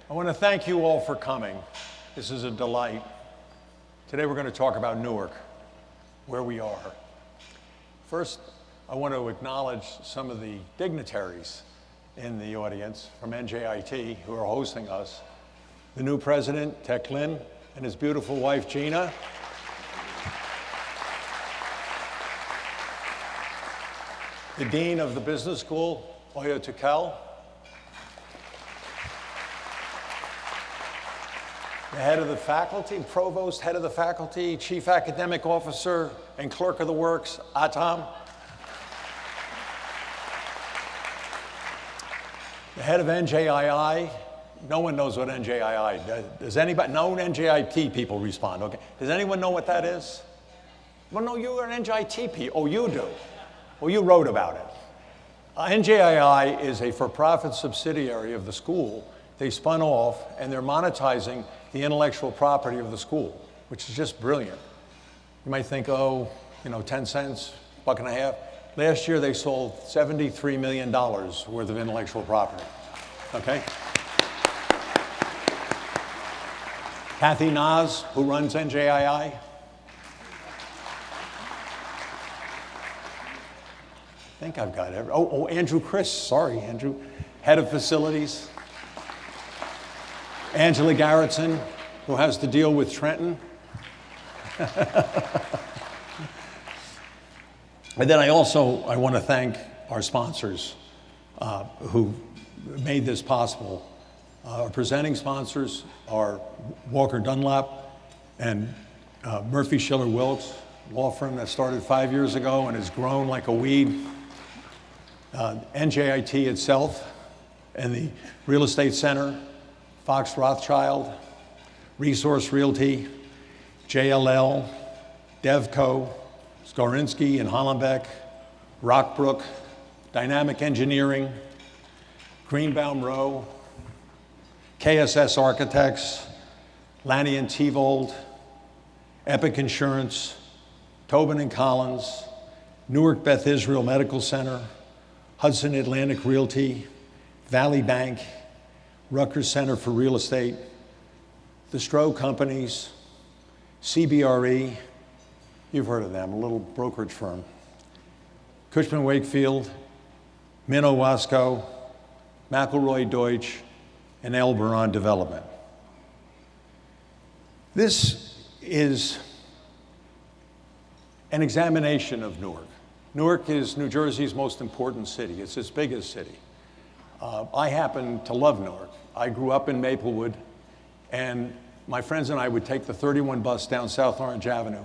I want to thank you all for coming. This is a delight. Today we're going to talk about Newark, where we are. First, I want to acknowledge some of the dignitaries in the audience from NJIT who are hosting us. The new president, Tech Lin, and his beautiful wife, Gina. The dean of the business school, Oya Tukel. The head of the faculty, provost, head of the faculty, chief academic officer, and clerk of the works, Atam. The head of NJIT, no one knows what NJIT does. Does anybody, no NJIT people respond, okay. Does anyone know what that is? Well, no, you're an NJIT people. Oh, you do. Well, you wrote about it. NJIT is a for-profit subsidiary of the school. They spun off, and they're monetizing the intellectual property of the school, which is just brilliant. You might think, oh, 10 cents, $1.50. Last year, they sold $73 million worth of intellectual property, okay? Kathy Nas, who runs NJIT. I think I've got every, Andrew Chris, sorry, Andrew, head of facilities. Angela Garrettson, who has to deal with Trenton. And then I want to thank our sponsors who made this possible. Our presenting sponsors are Walker Dunlop and Murphy Schiller Wilkes, law firm that started 5 years ago and has grown like a weed. NJIT itself and the Real Estate Center, Fox Rothschild, Resource Realty, JLL, Devco, Skorinsky and Hollenbeck, Rockbrook, Dynamic Engineering, Greenbaum Rowe, KSS Architects, Lanny and Tevold, Epic Insurance, Tobin and Collins, Newark Beth Israel Medical Center, Hudson Atlantic Realty, Valley Bank, Rutgers Center for Real Estate, the Stroh Companies, CBRE, you've heard of them, a little brokerage firm, Cushman Wakefield, Minnow Wasco, McElroy Deutsch, and Elberon Development. This is an examination of Newark. Newark is New Jersey's most important city. It's its biggest city. I happen to love Newark. I grew up in Maplewood, and my friends and I would take the 31 bus down South Orange Avenue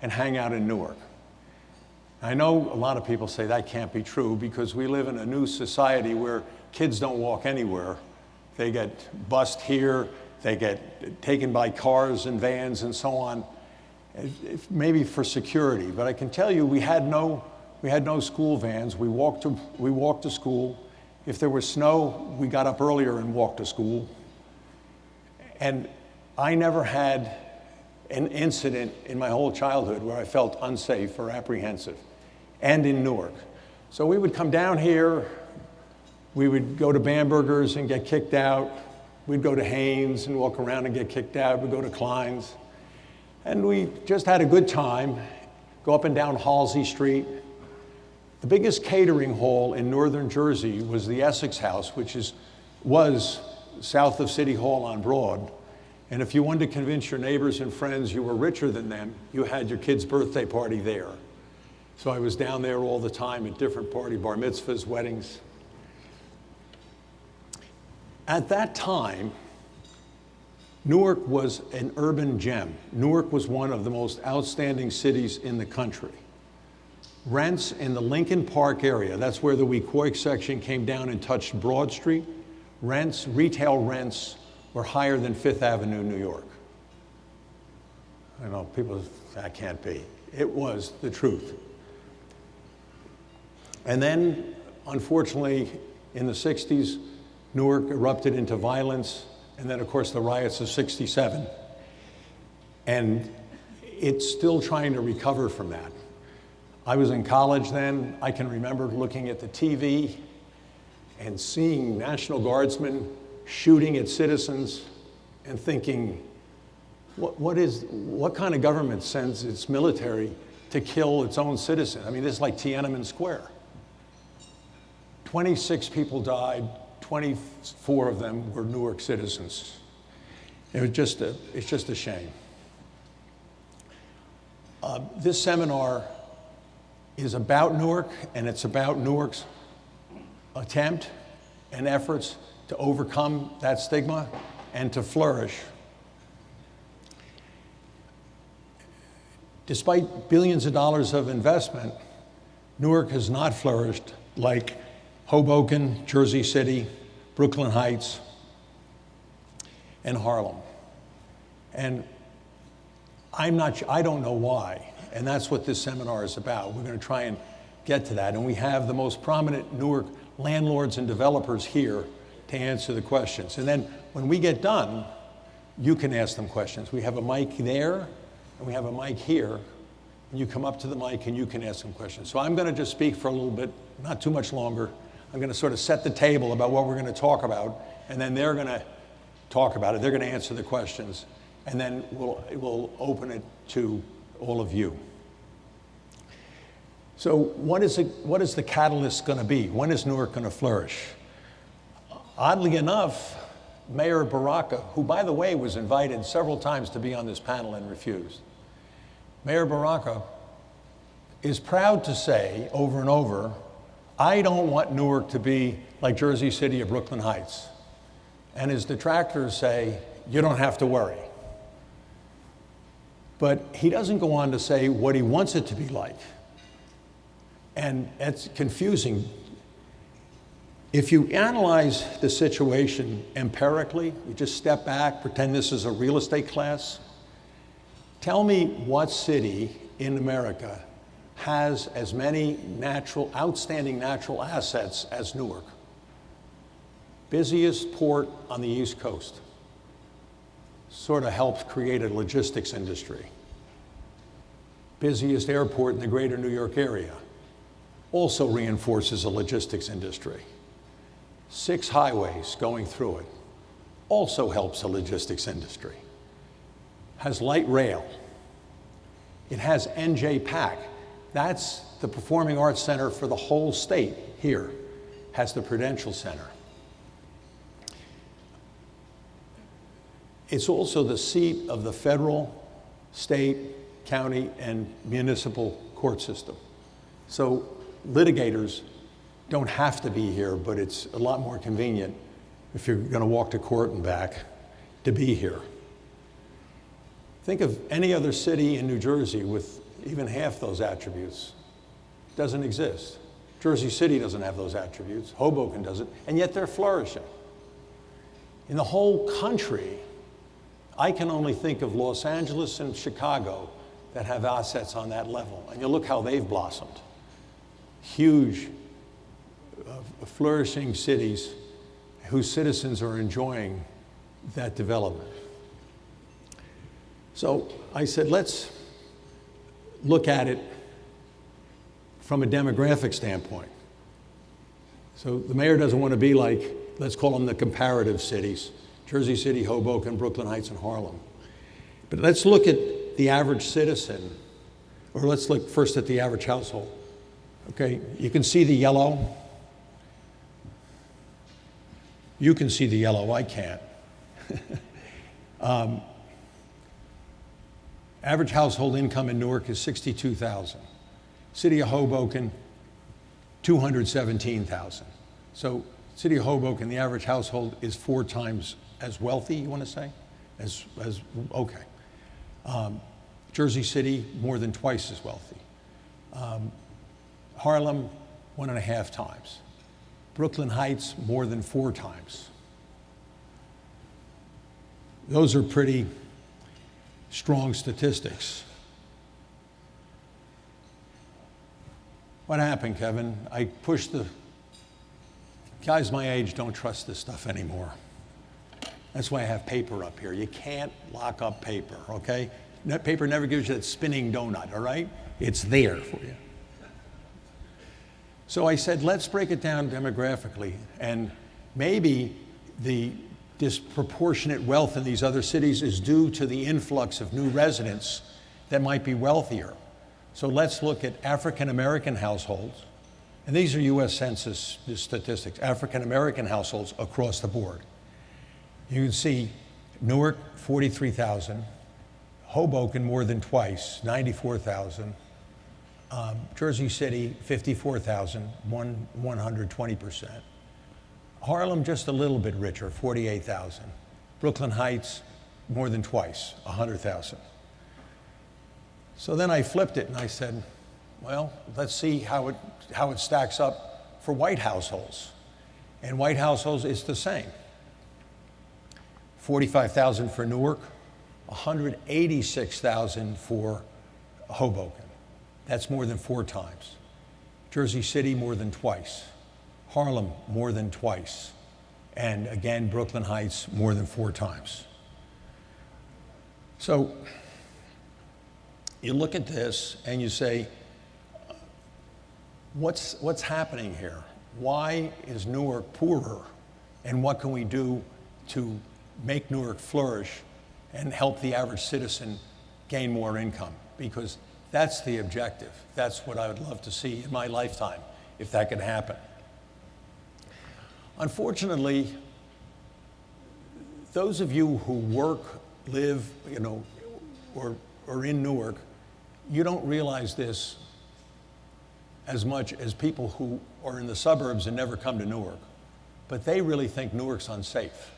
and hang out in Newark. I know a lot of people say that can't be true because we live in a new society where kids don't walk anywhere. They get bused here, they get taken by cars and vans and so on, maybe for security. But I can tell you we had no school vans. We walked to school. If there was snow, we got up earlier and walked to school. And I never had an incident in my whole childhood where I felt unsafe or apprehensive, and in Newark. So we would come down here, we would go to Bamberger's and get kicked out. We'd go to Haynes and walk around and get kicked out. We'd go to Klein's. And we just had a good time, go up and down Halsey Street. The biggest catering hall in northern Jersey was the Essex House, which was south of City Hall on Broad. And if you wanted to convince your neighbors and friends you were richer than them, you had your kid's birthday party there. So I was down there all the time at different bar mitzvahs, weddings. At that time, Newark was an urban gem. Newark was one of the most outstanding cities in the country. Rents in the Lincoln Park area, that's where the Wequoik section came down and touched Broad Street, retail rents were higher than Fifth Avenue, New York. I know, people, that can't be. It was the truth. And then, unfortunately, in the 60s, Newark erupted into violence, and then, of course, the riots of '67. And it's still trying to recover from that. I was in college then. I can remember looking at the TV and seeing National Guardsmen shooting at citizens and thinking, what kind of government sends its military to kill its own citizen? I mean, this is like Tiananmen Square. 26 people died, 24 of them were Newark citizens. It's just a shame. This seminar is about Newark, and it's about Newark's attempt and efforts to overcome that stigma and to flourish. Despite billions of dollars of investment, Newark has not flourished like Hoboken, Jersey City, Brooklyn Heights, and Harlem. And I don't know why, and that's what this seminar is about. We're going to try and get to that, and we have the most prominent Newark landlords and developers here to answer the questions. And then when we get done, you can ask them questions. We have a mic there, and we have a mic here, and you come up to the mic and you can ask them questions. So I'm going to just speak for a little bit, not too much longer. I'm going to sort of set the table about what we're going to talk about, and then they're going to talk about it. They're going to answer the questions, and then we'll open it to all of you. So what is the catalyst going to be? When is Newark going to flourish? Oddly enough, Mayor Baraka, who by the way was invited several times to be on this panel and refused, Mayor Baraka is proud to say over and over, I don't want Newark to be like Jersey City or Brooklyn Heights. And his detractors say, you don't have to worry. But he doesn't go on to say what he wants it to be like. And it's confusing. If you analyze the situation empirically, you just step back, pretend this is a real estate class, tell me what city in America has as many outstanding natural assets as Newark. Busiest port on the East Coast. Sort of helps create a logistics industry. Busiest airport in the greater New York area. Also reinforces a logistics industry. 6 highways going through it. Also helps the logistics industry. Has light rail. It has NJIT. That's the Performing Arts Center for the whole state here. Has the Prudential Center. It's also the seat of the federal, state, county, and municipal court system. So litigators don't have to be here, but it's a lot more convenient if you're going to walk to court and back to be here. Think of any other city in New Jersey with even half those attributes. It doesn't exist. Jersey City doesn't have those attributes. Hoboken doesn't, and yet they're flourishing. In the whole country, I can only think of Los Angeles and Chicago that have assets on that level. And you look how they've blossomed. Huge, flourishing cities whose citizens are enjoying that development. So I said, let's look at it from a demographic standpoint. So the mayor doesn't want to be like, let's call them the comparative cities, Jersey City, Hoboken, Brooklyn Heights, and Harlem. But let's look at the average citizen, or let's look first at the average household. Okay, you can see the yellow. You can see the yellow, I can't. Average household income in Newark is $62,000. City of Hoboken, $217,000. So City of Hoboken, the average household is 4 times as wealthy, you want to say? Okay. Jersey City, more than twice as wealthy. Harlem, 1.5 times. Brooklyn Heights, more than 4 times. Those are pretty strong statistics. What happened, Kevin? I pushed the guys my age don't trust this stuff anymore. That's why I have paper up here. You can't lock up paper, okay? Paper never gives you that spinning donut, all right? It's there for you. So I said, let's break it down demographically, and maybe the disproportionate wealth in these other cities is due to the influx of new residents that might be wealthier. So let's look at African American households, and these are US Census statistics, African American households across the board. You can see Newark, 43,000, Hoboken more than twice, 94,000, Jersey City, 54,000, 120%. Harlem, just a little bit richer, 48,000. Brooklyn Heights, more than twice, 100,000. So then I flipped it and I said, well, let's see how it stacks up for white households. And white households is the same. 45,000 for Newark, 186,000 for Hoboken. That's more than 4 times. Jersey City, more than twice. Harlem, more than twice. And again, Brooklyn Heights, more than 4 times. So you look at this and you say, what's happening here? Why is Newark poorer? And what can we do to make Newark flourish and help the average citizen gain more income? Because that's the objective. That's what I would love to see in my lifetime, if that could happen. Unfortunately, those of you who work, live, or in Newark, you don't realize this as much as people who are in the suburbs and never come to Newark. But they really think Newark's unsafe.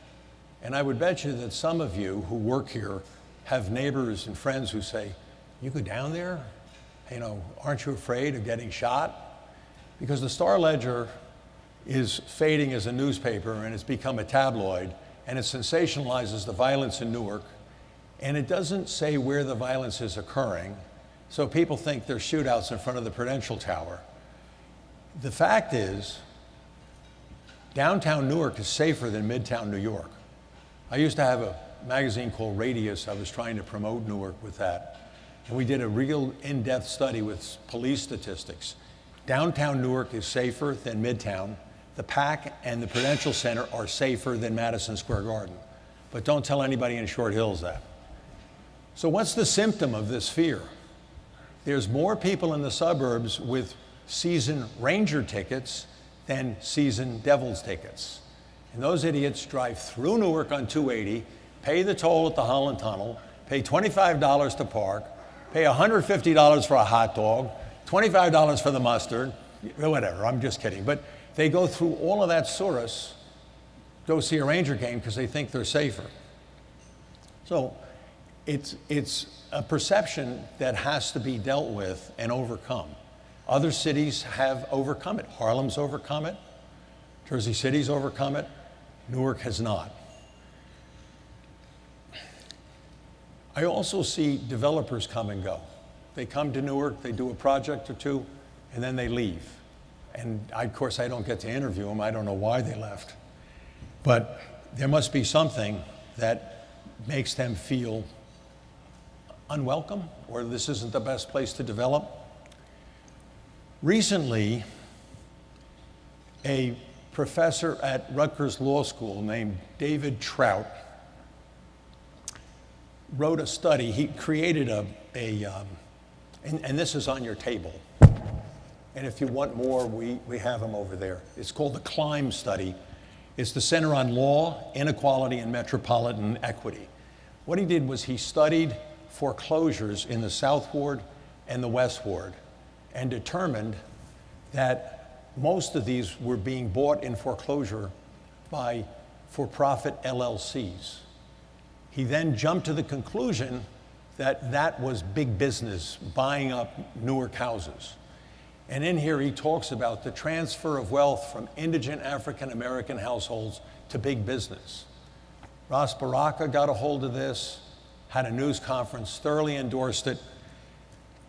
And I would bet you that some of you who work here have neighbors and friends who say, you go down there? Aren't you afraid of getting shot? Because the Star-Ledger is fading as a newspaper and it's become a tabloid, and it sensationalizes the violence in Newark, and it doesn't say where the violence is occurring, so people think there's shootouts in front of the Prudential Tower. The fact is, downtown Newark is safer than Midtown New York. I used to have a magazine called Radius. I was trying to promote Newark with that. And we did a real in-depth study with police statistics. Downtown Newark is safer than Midtown. The PAC and the Prudential Center are safer than Madison Square Garden. But don't tell anybody in Short Hills that. So what's the symptom of this fear? There's more people in the suburbs with season Ranger tickets than season Devils tickets. And those idiots drive through Newark on 280, pay the toll at the Holland Tunnel, pay $25 to park, pay $150 for a hot dog, $25 for the mustard, whatever, I'm just kidding. But they go through all of that Saurus, go see a Ranger game because they think they're safer. So it's a perception that has to be dealt with and overcome. Other cities have overcome it. Harlem's overcome it. Jersey City's overcome it. Newark has not. I also see developers come and go. They come to Newark, they do a project or two, and then they leave. And of course, I don't get to interview them. I don't know why they left. But there must be something that makes them feel unwelcome, or this isn't the best place to develop. Recently, a professor at Rutgers Law School named David Trout wrote a study. He created and this is on your table. And if you want more, we have them over there. It's called the CLIMB study. It's the Center on Law, Inequality, and Metropolitan Equity. What he did was he studied foreclosures in the South Ward and the West Ward and determined that most of these were being bought in foreclosure by for-profit LLCs. He then jumped to the conclusion that that was big business buying up Newark houses. And in here he talks about the transfer of wealth from indigent African American households to big business. Ras Baraka got a hold of this, had a news conference, thoroughly endorsed it.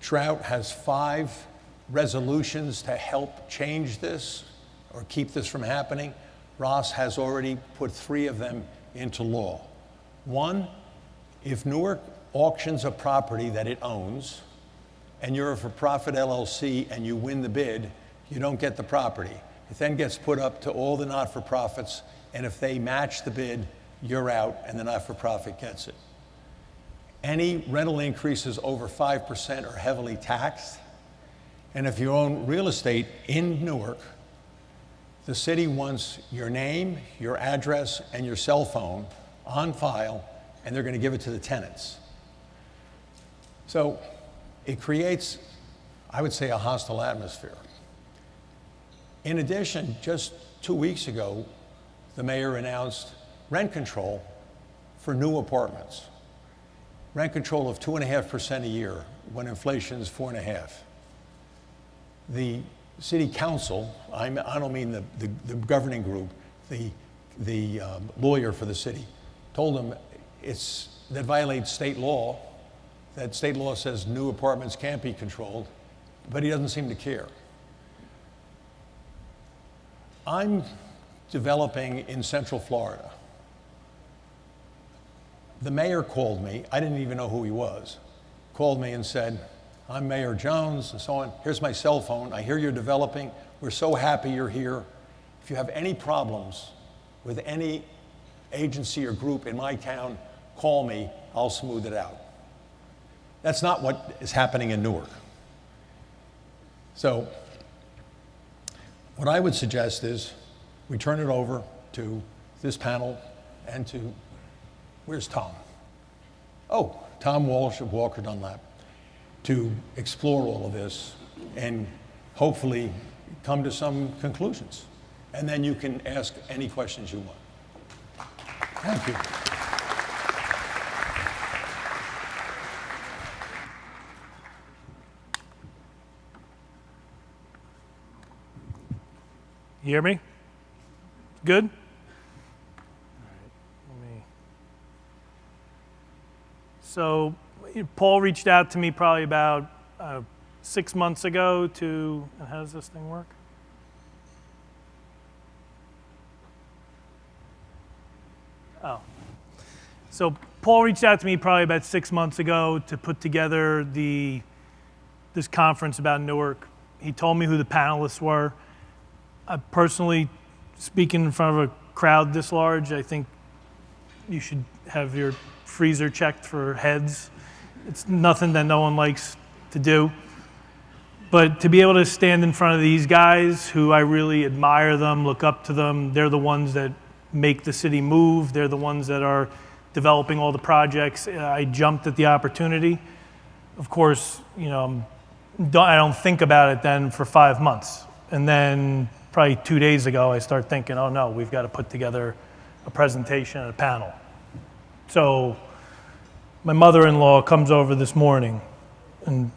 Trout has 5 resolutions to help change this or keep this from happening. Ross has already put 3 of them into law. 1, if Newark auctions a property that it owns, and you're a for-profit LLC and you win the bid, you don't get the property. It then gets put up to all the not-for-profits, and if they match the bid, you're out, and the not-for-profit gets it. Any rental increases over 5% are heavily taxed. And if you own real estate in Newark, the city wants your name, your address, and your cell phone on file, and they're going to give it to the tenants. So it creates, I would say, a hostile atmosphere. In addition, just 2 weeks ago, the mayor announced rent control for new apartments. Rent control of 2.5% a year when inflation is 4.5%. The city council, I don't mean the governing group, the lawyer for the city, told them that violates state law, that state law says new apartments can't be controlled, but he doesn't seem to care. I'm developing in Central Florida. The mayor called me, I didn't even know who he was, called me and said, I'm Mayor Jones and so on, here's my cell phone, I hear you're developing, we're so happy you're here. If you have any problems with any agency or group in my town, call me, I'll smooth it out. That's not what is happening in Newark. So, what I would suggest is we turn it over to this panel and to, where's Tom? Oh, Tom Walsh of Walker Dunlop, to explore all of this and hopefully come to some conclusions. And then you can ask any questions you want. Thank you. You hear me? Good? All right, So Paul reached out to me probably about 6 months ago to, and how does this thing work? Oh. So Paul reached out to me probably about 6 months ago to put together this conference about Newark. He told me who the panelists were. I personally, speaking in front of a crowd this large, I think you should have your freezer checked for heads. It's nothing that no one likes to do. But to be able to stand in front of these guys who I really admire them, look up to them, they're the ones that make the city move, they're the ones that are developing all the projects. I jumped at the opportunity. Of course, you know, I don't think about it then for 5 months. And then probably 2 days ago, I start thinking, oh no, we've got to put together a presentation and a panel. So my mother-in-law comes over this morning, and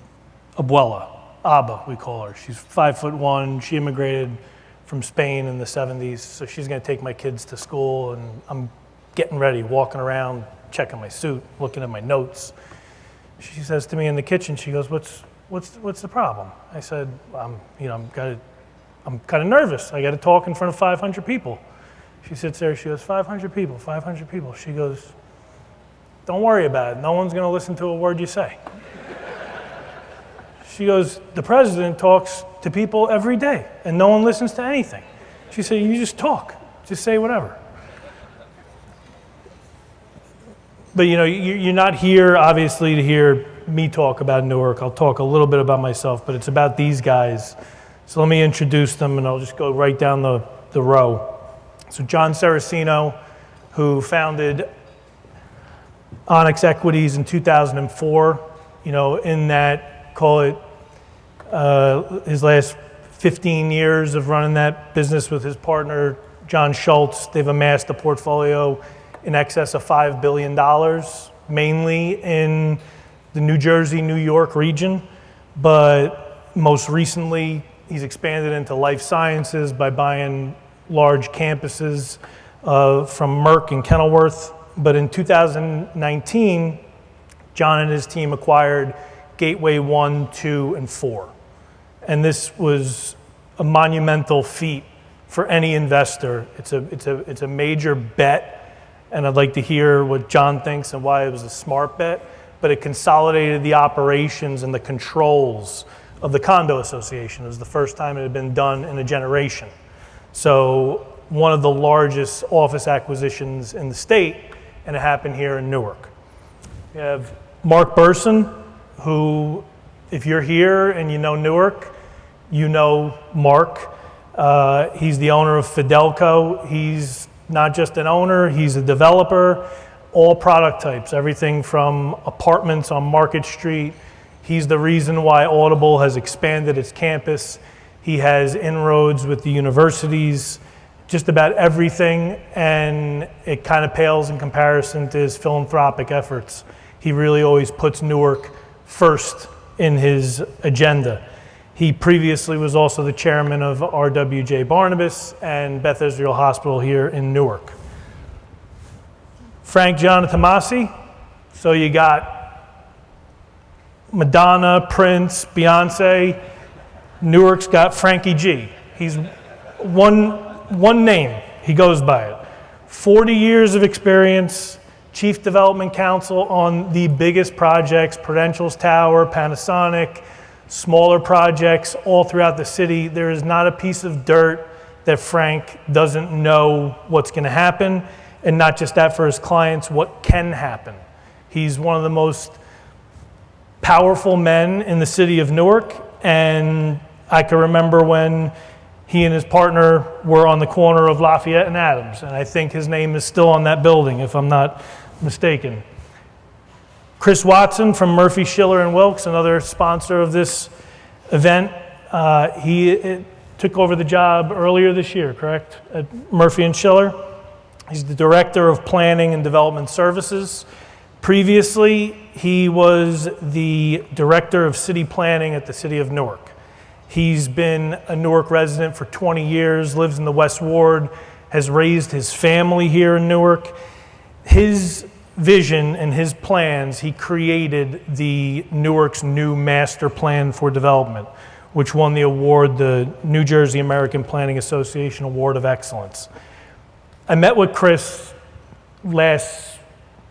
Abuela, Abba, we call her. She's 5'1". She immigrated from Spain in the 70s, so she's going to take my kids to school, and I'm getting ready, walking around, checking my suit, looking at my notes. She says to me in the kitchen, she goes, "What's the problem?" I said, I'm kind of nervous. I got to talk in front of 500 people. She sits there, she goes, 500 people, 500 people. She goes, don't worry about it. No one's going to listen to a word you say. She goes, the president talks to people every day, and no one listens to anything. She said, you just talk. Just say whatever. But you know, you're not here, obviously, to hear me talk about Newark. I'll talk a little bit about myself, but it's about these guys. So let me introduce them, and I'll just go right down the row. So John Saraceno, who founded Onyx Equities in 2004, you know, in that, call it his last 15 years of running that business with his partner, John Schultz. They've amassed a portfolio in excess of $5 billion, mainly in the New Jersey, New York region, but most recently, he's expanded into life sciences by buying large campuses from Merck and Kenilworth. But in 2019, John and his team acquired Gateway 1, 2, and 4. And this was a monumental feat for any investor. It's a major bet, and I'd like to hear what John thinks and why it was a smart bet. But it consolidated the operations and the controls of the condo association. It was the first time it had been done in a generation. So one of the largest office acquisitions in the state, and it happened here in Newark. We have Mark Burson, who, if you're here and you know Newark, you know Mark. He's the owner of Fidelco. He's not just an owner, he's a developer, all product types, everything from apartments on Market Street. He's the reason why Audible has expanded its campus. He has inroads with the universities, just about everything, and it kind of pales in comparison to his philanthropic efforts. He really always puts Newark first in his agenda. He previously was also the chairman of RWJ Barnabas and Beth Israel Hospital here in Newark. Frank Giannatomasi, so you got Madonna, Prince, Beyonce. Newark's got Frankie G. He's one name, he goes by it. 40 years of experience, Chief Development Counsel on the biggest projects, Prudential's Tower, Panasonic, smaller projects all throughout the city. There is not a piece of dirt that Frank doesn't know what's going to happen, and not just that for his clients, what can happen. He's one of the most powerful men in the city of Newark, and I can remember when he and his partner were on the corner of Lafayette and Adams, and I think his name is still on that building, if I'm not mistaken. Chris Watson from Murphy, Schiller and Wilkes, another sponsor of this event. He took over the job earlier this year, correct? At Murphy and Schiller. He's the Director of Planning and Development Services. Previously, he was the Director of City Planning at the City of Newark. He's been a Newark resident for 20 years, lives in the West Ward, has raised his family here in Newark. His vision and his plans, he created the Newark's new master plan for development, which won the award, the New Jersey American Planning Association Award of Excellence. I met with Chris last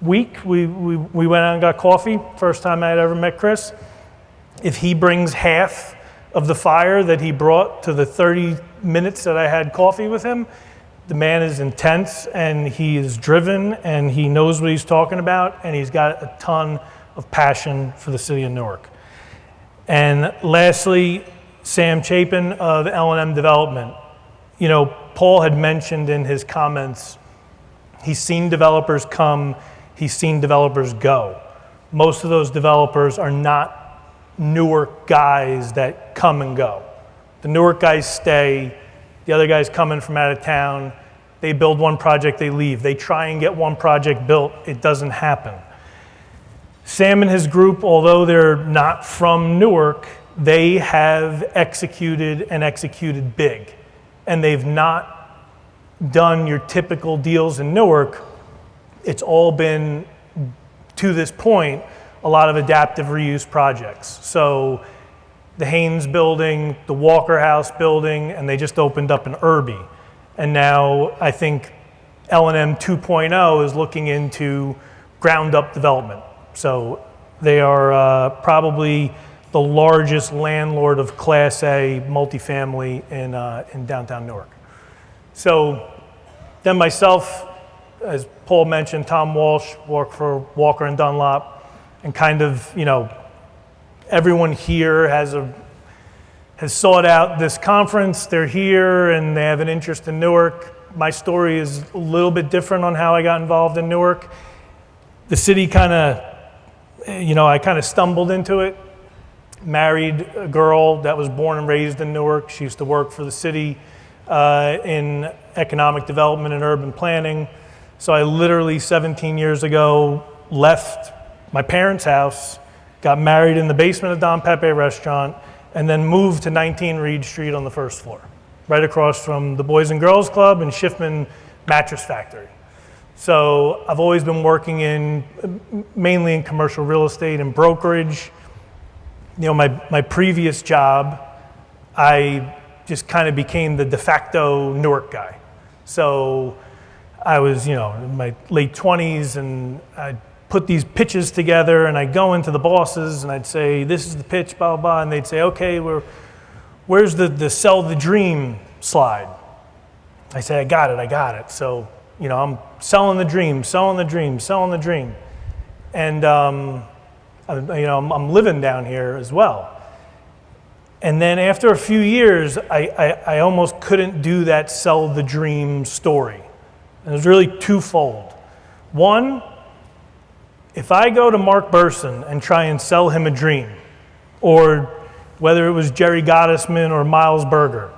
week. We went out and got coffee, first time I had ever met Chris. If he brings half of the fire that he brought to the 30 minutes that I had coffee with him, the man is intense, and he is driven, and he knows what he's talking about, and he's got a ton of passion for the city of Newark. And lastly, Sam Chapin of L&M Development. You know, Paul had mentioned in his comments, he's seen developers come, he's seen developers go. Most of those developers are not Newark guys that come and go. The Newark guys stay. The other guys coming from out of town, they build one project, they leave. They try and get one project built, it doesn't happen. Sam and his group, although they're not from Newark, they have executed and executed big. And they've not done your typical deals in Newark. It's all been, to this point, a lot of adaptive reuse projects. So the Haynes building, the Walker House building, and they just opened up in Irby. And now I think L&M 2.0 is looking into ground up development. So they are probably the largest landlord of Class A multifamily in downtown Newark. So then myself, as Paul mentioned, Tom Walsh, work for Walker and Dunlop, and kind of, you know, everyone here has sought out this conference. They're here and they have an interest in Newark. My story is a little bit different on how I got involved in Newark. The city kind of, you know, I kind of stumbled into it. Married a girl that was born and raised in Newark. She used to work for the city in economic development and urban planning. So I literally 17 years ago left my parents' house, got married in the basement of Don Pepe restaurant, and then moved to 19 Reed Street on the first floor, right across from the Boys and Girls Club and Schiffman Mattress Factory. So I've always been working mainly in commercial real estate and brokerage. You know, my previous job, I just kind of became the de facto Newark guy. So I was, you know, in my late 20s, and I'd put these pitches together, and I'd go into the bosses, and I'd say, this is the pitch, blah, blah, blah, and they'd say, okay, where's the sell the dream slide? I say, I got it. So, I'm selling the dream. And, I'm living down here as well. And then after a few years, I almost couldn't do that sell the dream story. And it was really twofold. One, if I go to Mark Burson and try and sell him a dream, or whether it was Jerry Gottesman or Miles Berger,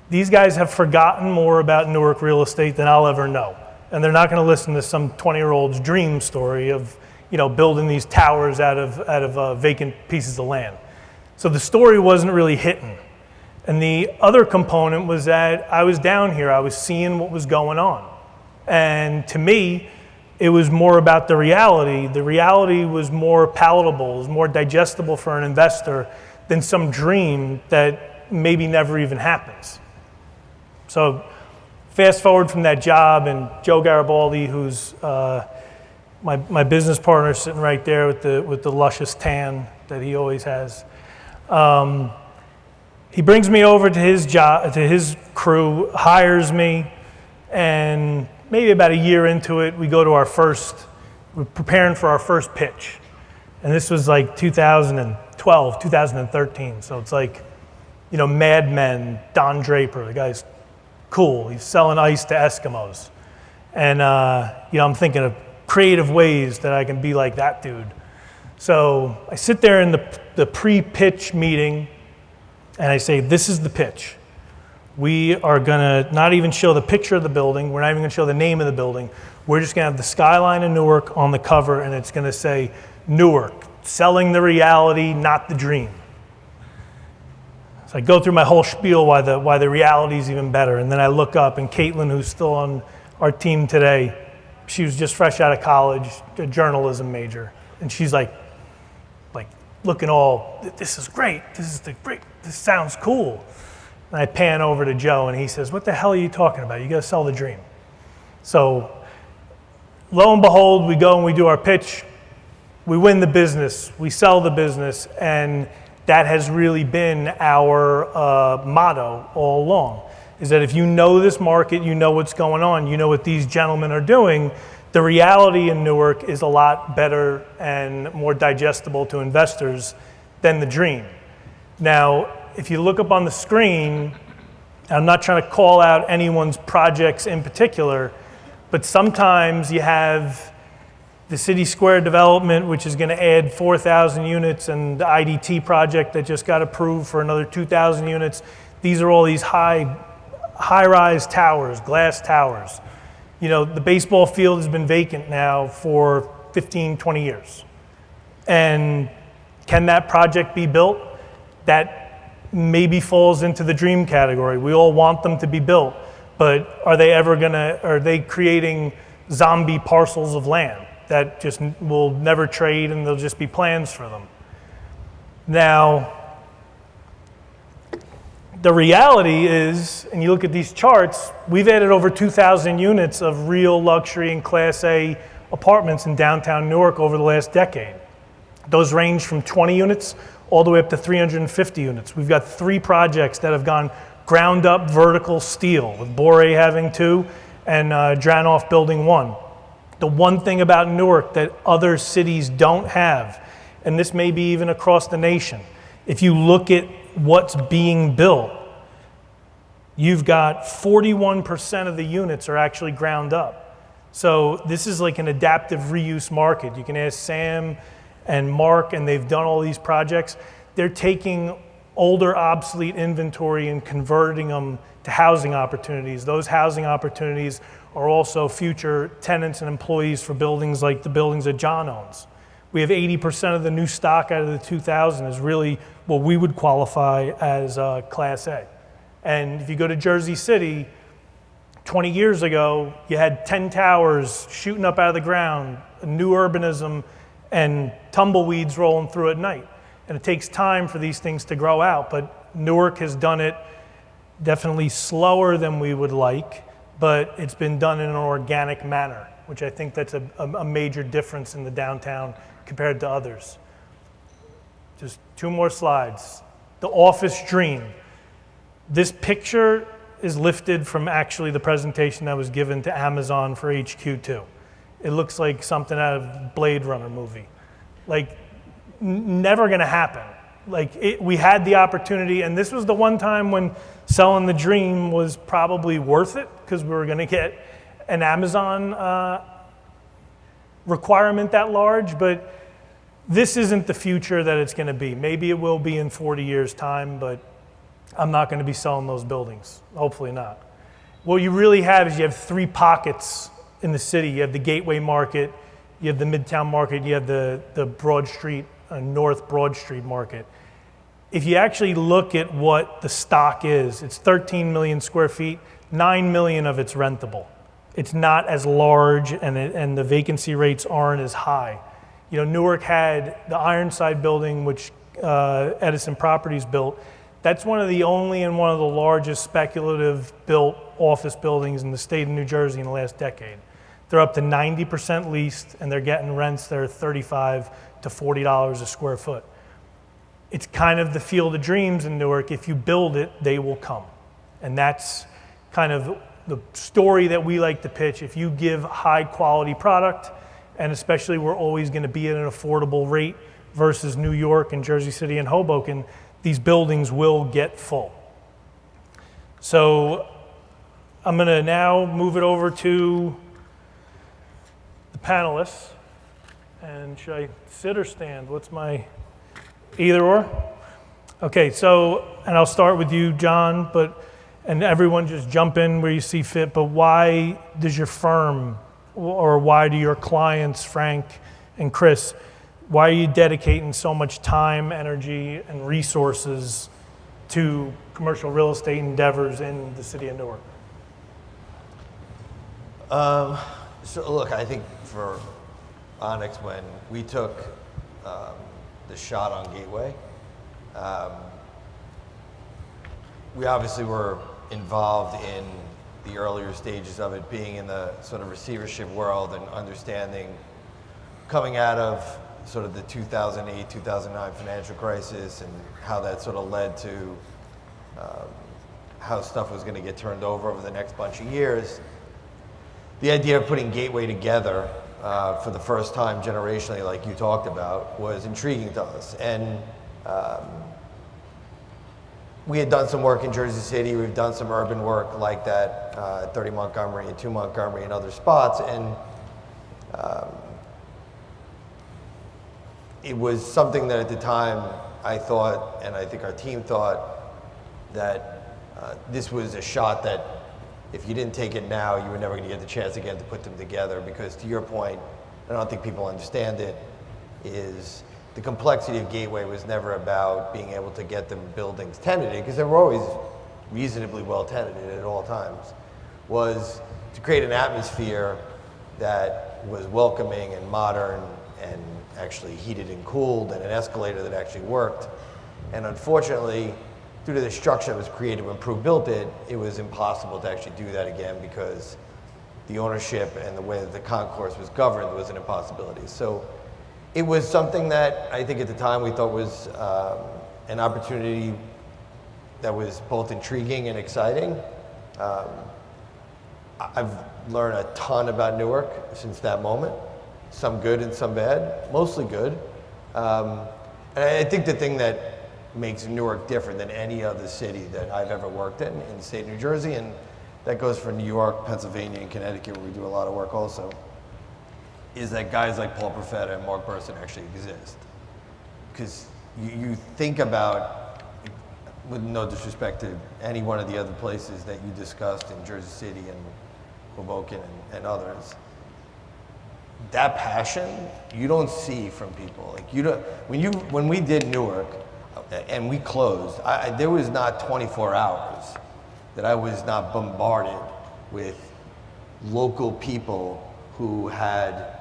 these guys have forgotten more about Newark real estate than I'll ever know. And they're not going to listen to some 20-year-old's dream story of, building these towers out of vacant pieces of land. So the story wasn't really hitting. And the other component was that I was down here, I was seeing what was going on. And to me, it was more about the reality. The reality was more palatable, it was more digestible for an investor than some dream that maybe never even happens. So fast forward from that job, and Joe Garibaldi, who's my business partner, sitting right there with the luscious tan that he always has. He brings me over to his job, to his crew, hires me, and maybe about a year into it, we're preparing for our first pitch. And this was like 2012, 2013. So it's like, Mad Men, Don Draper, the guy's cool. He's selling ice to Eskimos. And, I'm thinking of creative ways that I can be like that dude. So I sit there in the pre-pitch meeting, and I say, this is the pitch. We are gonna not even show the picture of the building. We're not even gonna show the name of the building. We're just gonna have the skyline of Newark on the cover, and it's gonna say, Newark, selling the reality, not the dream. So I go through my whole spiel why the reality is even better, and then I look up, and Caitlin, who's still on our team today, she was just fresh out of college, a journalism major, and she's like looking all, this is great, this sounds cool. And I pan over to Joe, and he says, what the hell are you talking about? You gotta sell the dream. So lo and behold, we go and we do our pitch, we win the business, we sell the business, and that has really been our motto all along, is that if you know this market, you know what's going on, you know what these gentlemen are doing, the reality in Newark is a lot better and more digestible to investors than the dream. Now, if you look up on the screen, I'm not trying to call out anyone's projects in particular, but sometimes you have the City Square development, which is going to add 4,000 units, and the IDT project that just got approved for another 2,000 units. These are all these high-rise towers, glass towers. The baseball field has been vacant now for 15, 20 years. And can that project be built? That maybe falls into the dream category. We all want them to be built, but are they creating zombie parcels of land that just will never trade and there'll just be plans for them? Now, the reality is, and you look at these charts, we've added over 2,000 units of real luxury and Class A apartments in downtown Newark over the last decade. Those range from 20 units all the way up to 350 units. We've got 3 projects that have gone ground up vertical steel, with Bore having 2 and Dranoff building 1. The one thing about Newark that other cities don't have, and this may be even across the nation, if you look at what's being built, you've got 41% of the units are actually ground up. So this is like an adaptive reuse market. You can ask Sam and Mark, and they've done all these projects. They're taking older, obsolete inventory and converting them to housing opportunities. Those housing opportunities are also future tenants and employees for buildings like the buildings that John owns. We have 80% of the new stock out of the 2000 is really what we would qualify as Class A. And if you go to Jersey City, 20 years ago, you had 10 towers shooting up out of the ground, new urbanism, and tumbleweeds rolling through at night. And it takes time for these things to grow out, but Newark has done it definitely slower than we would like, but it's been done in an organic manner, which I think that's a major difference in the downtown compared to others. Just 2 more slides. The office dream. This picture is lifted from actually the presentation that was given to Amazon for HQ2. It looks like something out of Blade Runner movie. Like, never gonna happen. Like, we had the opportunity, and this was the one time when selling the dream was probably worth it, because we were gonna get an Amazon requirement that large, but this isn't the future that it's gonna be. Maybe it will be in 40 years' time, but I'm not gonna be selling those buildings, hopefully not. What you really have is you have three pockets in the city. You have the Gateway Market, you have the Midtown Market, you have the Broad Street, North Broad Street Market. If you actually look at what the stock is, it's 13 million square feet, 9 million of it's rentable. It's not as large, and the vacancy rates aren't as high. You know, Newark had the Ironside building, which Edison Properties built. That's one of the only and one of the largest speculative built office buildings in the state of New Jersey in the last decade. They're up to 90% leased, and they're getting rents that are $35 to $40 a square foot. It's kind of the field of dreams in Newark. If you build it, they will come. And that's kind of the story that we like to pitch. If you give high quality product, and especially we're always going to be at an affordable rate versus New York and Jersey City and Hoboken, these buildings will get full. So I'm going to now move it over to the panelists. And should I sit or stand? What's my, either or? Okay, so, and I'll start with you, John, and everyone just jump in where you see fit, but why does your firm, or why do your clients, Frank and Chris, why are you dedicating so much time, energy, and resources to commercial real estate endeavors in the city of Newark? So look, I think for Onyx, when we took the shot on Gateway, we obviously were involved in the earlier stages of it, being in the sort of receivership world and understanding, coming out of sort of the 2008, 2009 financial crisis and how that sort of led to how stuff was going to get turned over the next bunch of years. The idea of putting Gateway together for the first time generationally, like you talked about, was intriguing to us. And we had done some work in Jersey City. We've done some urban work like that at 30 Montgomery and 2 Montgomery and other spots. And it was something that at the time I thought, and I think our team thought, that this was a shot that if you didn't take it now, you were never going to get the chance again to put them together. Because to your point, I don't think people understand it, is the complexity of Gateway was never about being able to get the buildings tenanted, because they were always reasonably well tenanted at all times, was to create an atmosphere that was welcoming and modern and actually heated and cooled, and an escalator that actually worked. And unfortunately, due to the structure that was created when Prue built it, it was impossible to actually do that again, because the ownership and the way that the concourse was governed was an impossibility. So it was something that I think at the time we thought was an opportunity that was both intriguing and exciting. I've learned a ton about Newark since that moment, some good and some bad, mostly good. And I think the thing that makes Newark different than any other city that I've ever worked in the state of New Jersey, and that goes for New York, Pennsylvania, and Connecticut, where we do a lot of work also, is that guys like Paul Profeta and Mark Burson actually exist. Because you think about, with no disrespect to any one of the other places that you discussed in Jersey City and Hoboken and others, that passion you don't see from people. Like, you don't, when we did Newark and we closed, there was not 24 hours that I was not bombarded with local people who had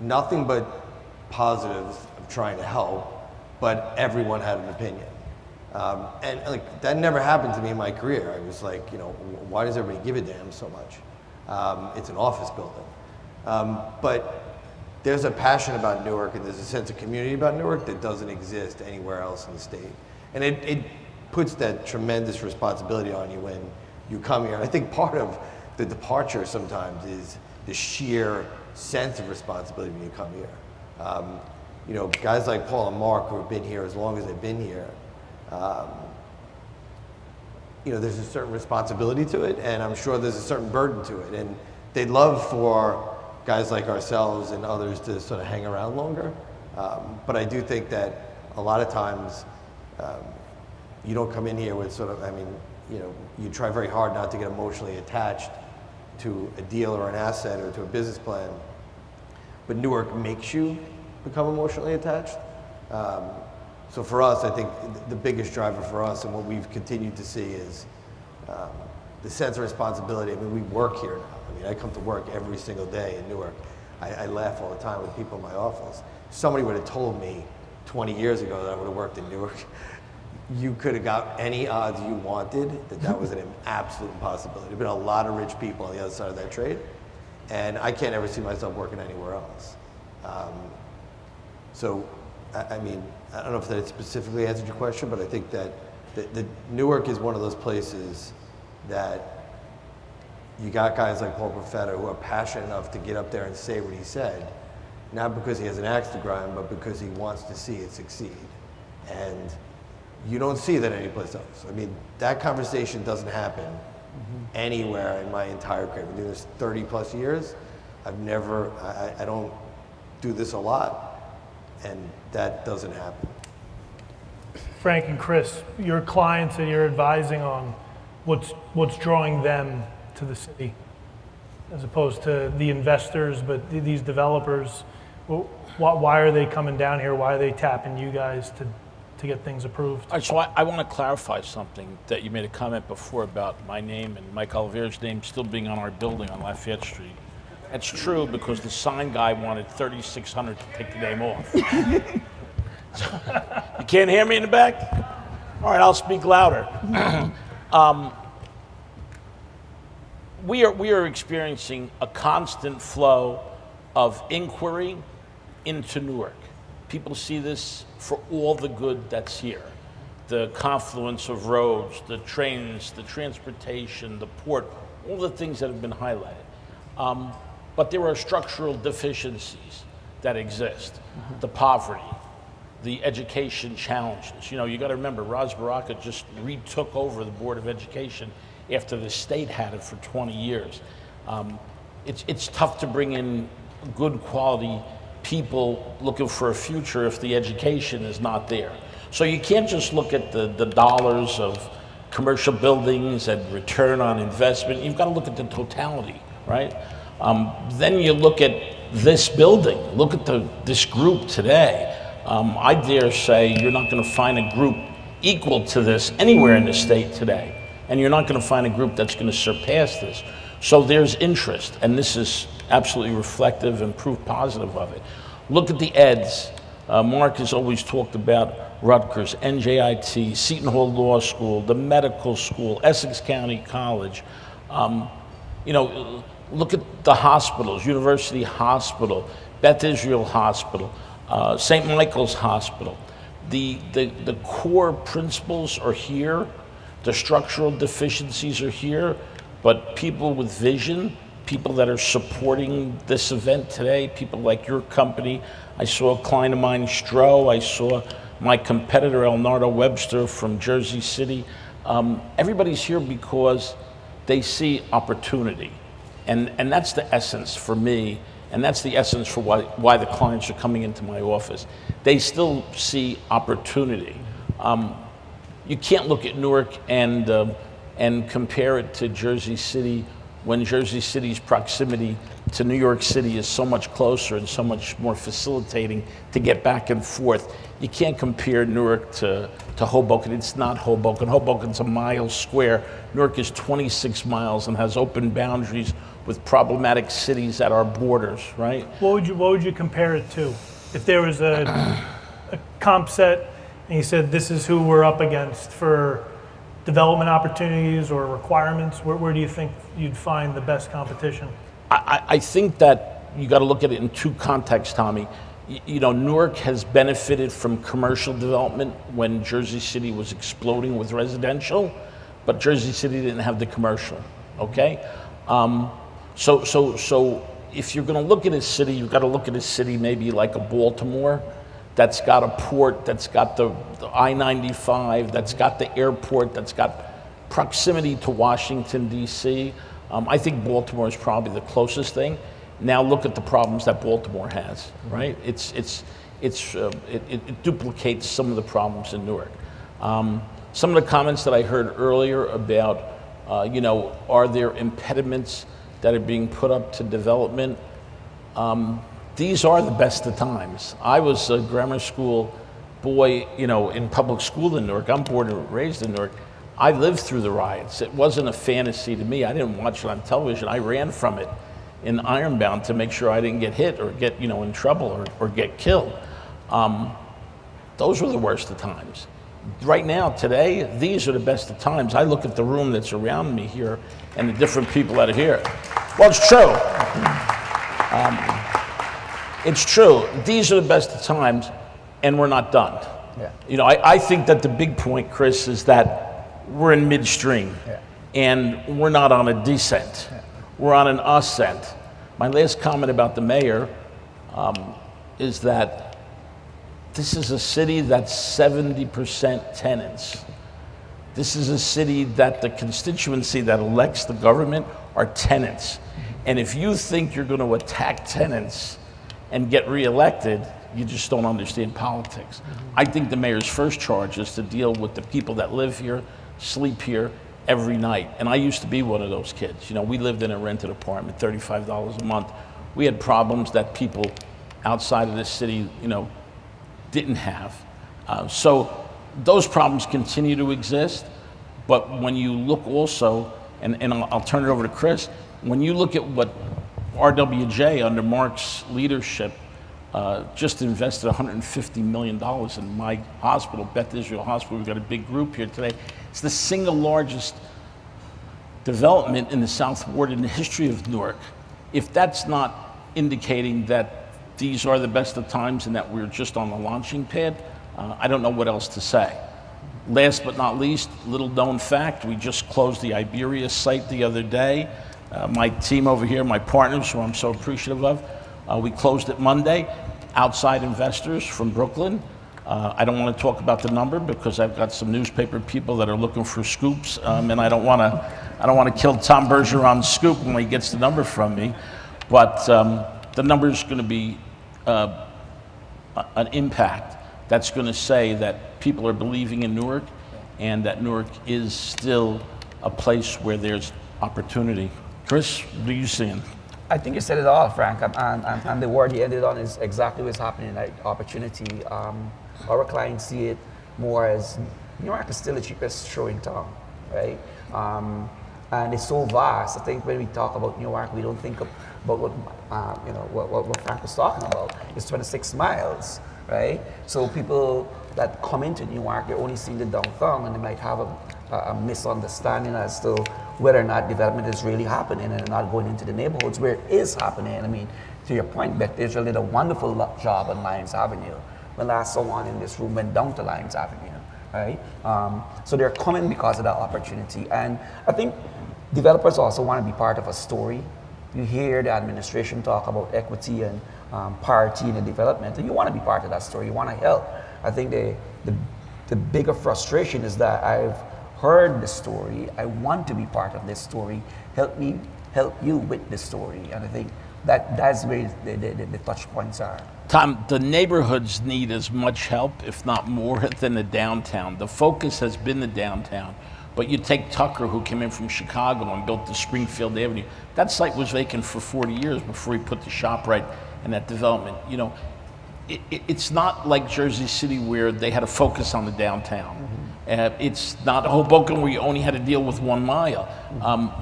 nothing but positives of trying to help, but everyone had an opinion. And like, that never happened to me in my career. I was like, you know, why does everybody give a damn so much? It's an office building. But there's a passion about Newark, and there's a sense of community about Newark that doesn't exist anywhere else in the state. And it puts that tremendous responsibility on you when you come here. And I think part of the departure sometimes is the sheer sense of responsibility when you come here. You know, guys like Paul and Mark who have been here as long as they've been here, you know, there's a certain responsibility to it, and I'm sure there's a certain burden to it. And they'd love for guys like ourselves and others to sort of hang around longer. But I do think that a lot of times you don't come in here with sort of, I mean, you know, you try very hard not to get emotionally attached to a deal or an asset or to a business plan. But Newark makes you become emotionally attached. So for us, I think the biggest driver for us and what we've continued to see is the sense of responsibility. I mean, we work here now. I mean, I come to work every single day in Newark. I laugh all the time with people in my office. Somebody would have told me 20 years ago that I would have worked in Newark. You could have got any odds you wanted that was an absolute impossibility. There've been a lot of rich people on the other side of that trade, and I can't ever see myself working anywhere else. So, I mean, I don't know if that specifically answered your question, but I think that the Newark is one of those places that you got guys like Paul Profeta who are passionate enough to get up there and say what he said, not because he has an axe to grind, but because he wants to see it succeed. And you don't see that anyplace else. I mean, that conversation doesn't happen anywhere in my entire career. I've been doing this 30 plus years. I've never, I don't do this a lot, and that doesn't happen. Frank and Chris, your clients that you're advising on, what's drawing them to the city, as opposed to the investors, but these developers? Why are they coming down here? Why are they tapping you guys to get things approved? All right, so I want to clarify something that you made a comment before about my name and Mike Oliveira's name still being on our building on Lafayette Street. That's true because the sign guy wanted 3,600 to take the name off. You can't hear me in the back? All right, I'll speak louder. We are experiencing a constant flow of inquiry into Newark. People see this for all the good that's here. The confluence of roads, the trains, the transportation, the port, all the things that have been highlighted. But there are structural deficiencies that exist. The poverty, the education challenges. You know, you got to remember, Raz Baraka just retook over the Board of Education after the state had it for 20 years. It's tough to bring in good quality people looking for a future if the education is not there. So you can't just look at the dollars of commercial buildings and return on investment. You've got to look at the totality, right? Then you look at this building, look at this group today. I dare say you're not going to find a group equal to this anywhere in the state today. And you're not going to find a group that's going to surpass this. So there's interest, and this is absolutely reflective and proof positive of it. Look at the eds. Mark has always talked about Rutgers, NJIT, Seton Hall Law School, the medical school, Essex County College. You know, look at the hospitals, University Hospital, Beth Israel Hospital, St. Michael's Hospital. The core principles are here. The structural deficiencies are here, but people with vision, people that are supporting this event today, people like your company. I saw a client of mine, Stroh. I saw my competitor, Elnardo Webster from Jersey City. Everybody's here because they see opportunity. And that's the essence for me, and that's the essence for why the clients are coming into my office. They still see opportunity. You can't look at Newark and compare it to Jersey City when Jersey City's proximity to New York City is so much closer and so much more facilitating to get back and forth. You can't compare Newark to Hoboken. It's not Hoboken. Hoboken's a mile square. Newark is 26 miles and has open boundaries with problematic cities at our borders, right? What would you compare it to? If there was a comp set and you said this is who we're up against for development opportunities or requirements, where do you think you'd find the best competition? I think that you got to look at it in two contexts, Tommy. You know, Newark has benefited from commercial development when Jersey City was exploding with residential, but Jersey City didn't have the commercial, okay? So if you're gonna look at a city, you've gotta look at a city maybe like a Baltimore, that's got a port, that's got the I-95, that's got the airport, that's got proximity to Washington, D.C. I think Baltimore is probably the closest thing. Now look at the problems that Baltimore has, right? It duplicates some of the problems in Newark. Some of the comments that I heard earlier about, are there impediments that are being put up to development? These are the best of times. I was a grammar school boy, in public school in Newark. I'm born and raised in Newark. I lived through the riots. It wasn't a fantasy to me. I didn't watch it on television. I ran from it in Ironbound to make sure I didn't get hit or get, in trouble or get killed. Those were the worst of times. Right now, today, these are the best of times. I look at the room that's around me here and the different people that are here. Well, it's true. It's true. These are the best of times, and we're not done. Yeah. I think that the big point, Chris, is that we're in midstream, and we're not on a descent. We're on an ascent. My last comment about the mayor is that this is a city that's 70% tenants. This is a city that the constituency that elects the government are tenants. And if you think you're going to attack tenants and get reelected, you just don't understand politics. I think the mayor's first charge is to deal with the people that live here, sleep here every night. And I used to be one of those kids. We lived in a rented apartment, $35 a month. We had problems that people outside of this city, didn't have. So those problems continue to exist. But when you look also, and I'll turn it over to Chris, when you look at what RWJ under Mark's leadership just invested $150 million in my hospital, Beth Israel Hospital. We've got a big group here today. It's the single largest development in the South Ward in the history of Newark. If that's not indicating that these are the best of times and that we're just on the launching pad, I don't know what else to say. Last but not least, little known fact, we just closed the Iberia site the other day. My team over here, my partners, who I'm so appreciative of, we closed it Monday. Outside investors from Brooklyn. I don't want to talk about the number because I've got some newspaper people that are looking for scoops, and I don't want to kill Tom Bergeron's scoop when he gets the number from me. But the number is going to be an impact that's going to say that people are believing in Newark, and that Newark is still a place where there's opportunity. Chris, what are you seeing? I think you said it all, Frank, and the word you ended on is exactly what's happening, like opportunity. Our clients see it more as Newark is still the cheapest show in town, right? And it's so vast. I think when we talk about Newark, we don't think about what Frank was talking about. It's 26 miles, right? So people that come into Newark, they're only seeing the downtown, and they might have a misunderstanding as to whether or not development is really happening and not going into the neighborhoods where it is happening. I mean, to your point, Beth Israel did a wonderful job on Lyons Avenue. When last someone in this room went down to Lyons Avenue, right? So they're coming because of that opportunity. And I think developers also want to be part of a story. You hear the administration talk about equity and parity in the development, and you want to be part of that story. You want to help. I think the bigger frustration is that I've heard the story. I want to be part of this story. Help me help you with the story. And I think that's where the touch points are. Tom, the neighborhoods need as much help, if not more, than the downtown. The focus has been the downtown. But you take Tucker, who came in from Chicago and built the Springfield Avenue. That site was vacant for 40 years before he put the ShopRite and that development. It's not like Jersey City where they had to focus on the downtown. It's not Hoboken where you only had to deal with 1 mile.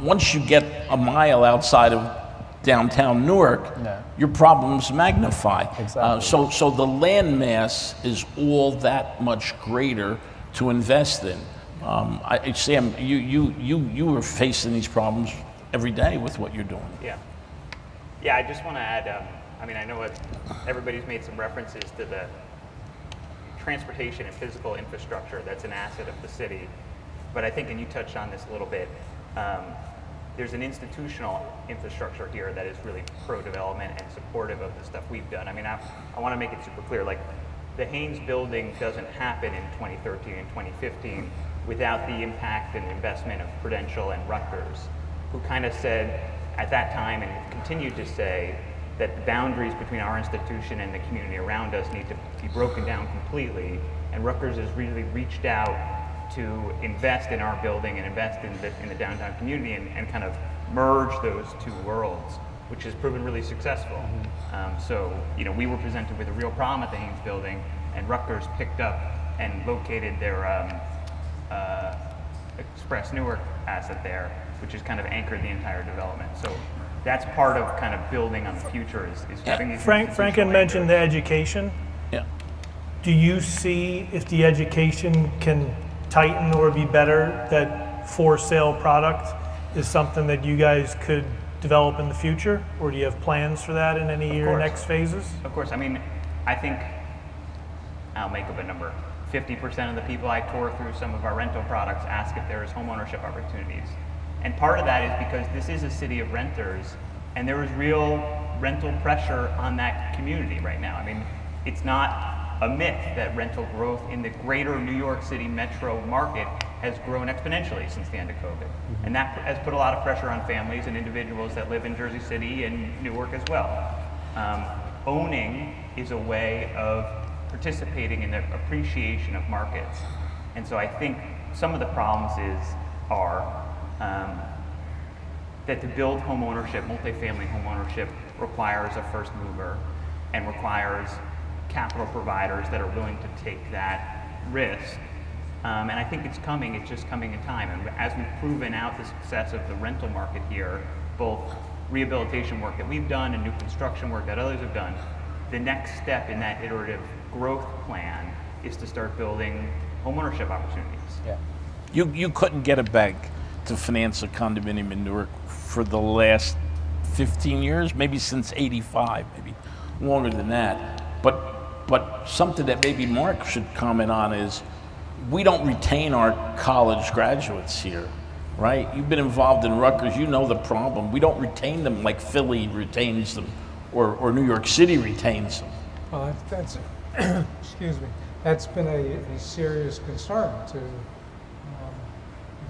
Once you get a mile outside of downtown Newark, your problems magnify. Exactly. So the land mass is all that much greater to invest in. Sam, you are facing these problems every day with what you're doing. Yeah. I just want to add. I know everybody's made some references to the transportation and physical infrastructure that's an asset of the city, but I think, and you touched on this a little bit, there's an institutional infrastructure here that is really pro-development and supportive of the stuff we've done. I mean, I want to make it super clear, like, the Haynes building doesn't happen in 2013 and 2015 without the impact and investment of Prudential and Rutgers, who kind of said at that time, and have continued to say, that the boundaries between our institution and the community around us need to be broken down completely. And Rutgers has really reached out to invest in our building and invest in the downtown community and kind of merge those two worlds, which has proven really successful. So, you know, we were presented with a real problem at the Haynes building, and Rutgers picked up and located their Express Newark asset there, which has kind of anchored the entire development. So that's part of kind of building on the future is having these Franken mentioned the education. Yeah. Do you see if the education can tighten or be better, that for sale product is something that you guys could develop in the future? Or do you have plans for that in any of your next phases? Of course. I mean, I think, I'll make up a number, 50% of the people I tour through some of our rental products ask if there is homeownership opportunities. And part of that is because this is a city of renters, and there is real rental pressure on that community right now. I mean, it's not a myth that rental growth in the greater New York City metro market has grown exponentially since the end of COVID. And that has put a lot of pressure on families and individuals that live in Jersey City and Newark as well. Owning is a way of participating in the appreciation of markets. And so I think some of the problems are that to build home ownership, multifamily home ownership, requires a first mover and requires capital providers that are willing to take that risk. And I think it's coming, it's just coming in time. And as we've proven out the success of the rental market here, both rehabilitation work that we've done and new construction work that others have done, the next step in that iterative growth plan is to start building homeownership opportunities. Yeah. You couldn't get a bank to finance a condominium in Newark for the last 15 years, maybe since '85, maybe longer than that. But something that maybe Mark should comment on is we don't retain our college graduates here, right? You've been involved in Rutgers, you know the problem. We don't retain them like Philly retains them or New York City retains them. Well, that's excuse me. That's been a serious concern to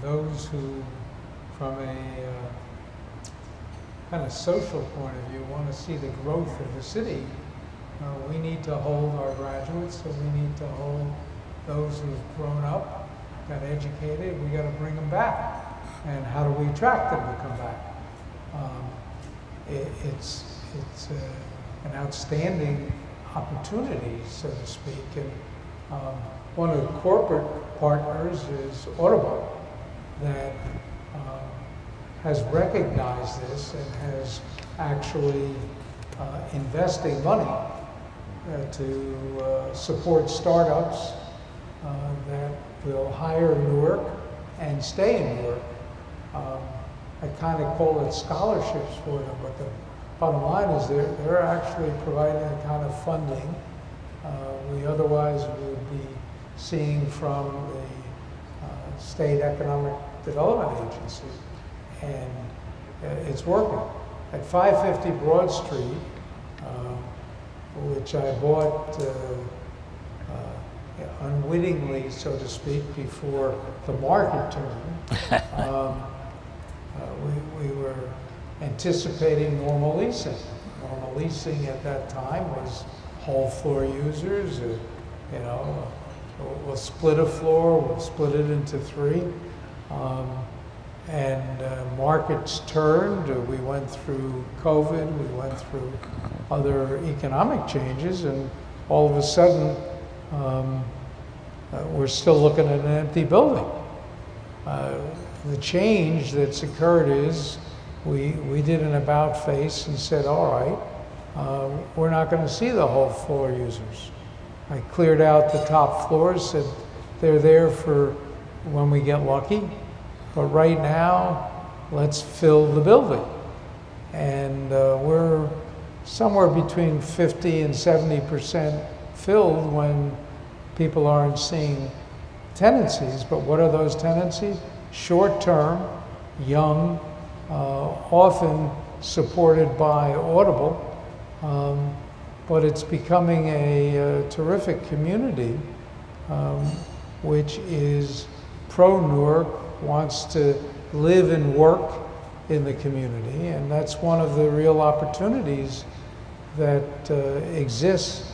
those who, from a kind of social point of view, want to see the growth of the city. We need to hold our graduates, so we need to hold those who've grown up, got educated. We got to bring them back. And how do we attract them to come back? It's an outstanding opportunity, so to speak. And one of the corporate partners is Audubon, that has recognized this and has actually investing money to support startups that will hire in Newark and stay in Newark. I kind of call it scholarships for them, but the bottom line is they're actually providing the kind of funding we otherwise would be seeing from the State Economic Development Agency, and it's working. At 550 Broad Street, which I bought unwittingly, so to speak, before the market turned, we were anticipating normal leasing. Normal leasing at that time was whole floor users, we'll split a floor, we'll split it into three. Markets turned. We went through COVID, we went through other economic changes, and all of a sudden, we're still looking at an empty building. The change that's occurred is we did an about face and said, all right, we're not going to see the whole floor users. I cleared out the top floors, said they're there for when we get lucky, but right now, let's fill the building. And we're somewhere between 50 and 70% filled when people aren't seeing tendencies, but what are those tendencies? Short-term, young, often supported by Audible, but it's becoming a terrific community, which is pro-Newark, wants to live and work in the community, and that's one of the real opportunities that exists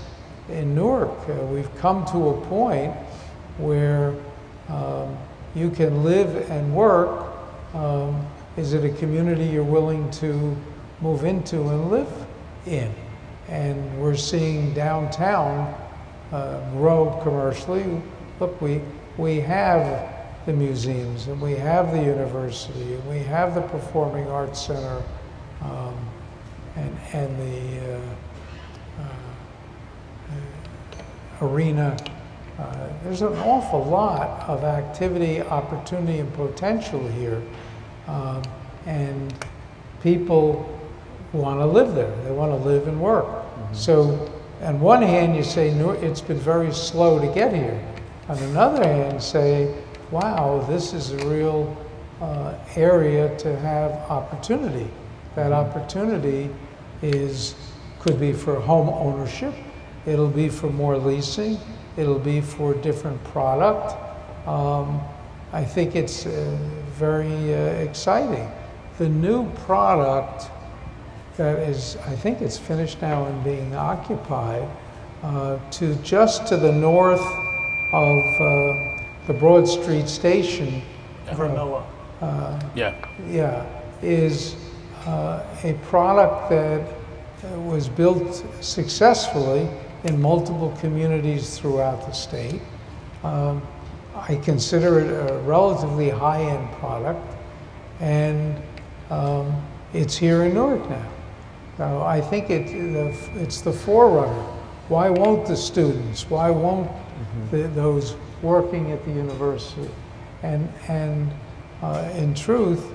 in Newark. We've come to a point where you can live and work. Is it a community you're willing to move into and live in? And we're seeing downtown grow commercially. Look, we have the museums, and we have the university, and we have the Performing Arts Center, and the arena. There's an awful lot of activity, opportunity, and potential here. And people want to live there. They want to live and work. So on one hand, you say it's been very slow to get here. On another hand, say, wow, this is a real area to have opportunity. That opportunity could be for home ownership. It'll be for more leasing. It'll be for different product. I think it's very exciting. The new product that is, I think it's finished now and being occupied, just to the north of the Broad Street station. Vernoa. Yeah. Is a product that was built successfully in multiple communities throughout the state. I consider it a relatively high-end product, and it's here in Newark now. So I think it's the forerunner. Why won't the students? Why won't those working at the university? And in truth,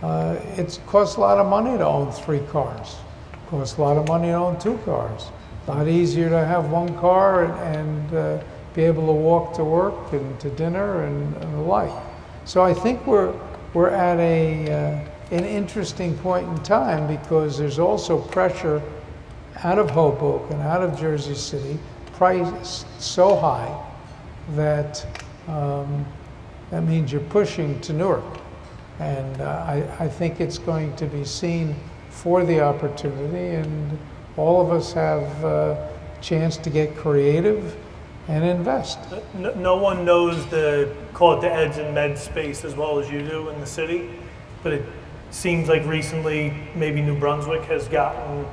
it costs a lot of money to own 3 cars. It costs a lot of money to own 2 cars. A lot easier to have 1 car and be able to walk to work and to dinner and the like. So I think we're at an interesting point in time, because there's also pressure out of Hoboken, out of Jersey City, priced so high that that means you're pushing to Newark. And I think it's going to be seen for the opportunity, and all of us have a chance to get creative and invest. No one knows call it the eds and meds space as well as you do in the city, but it seems like recently maybe New Brunswick has gotten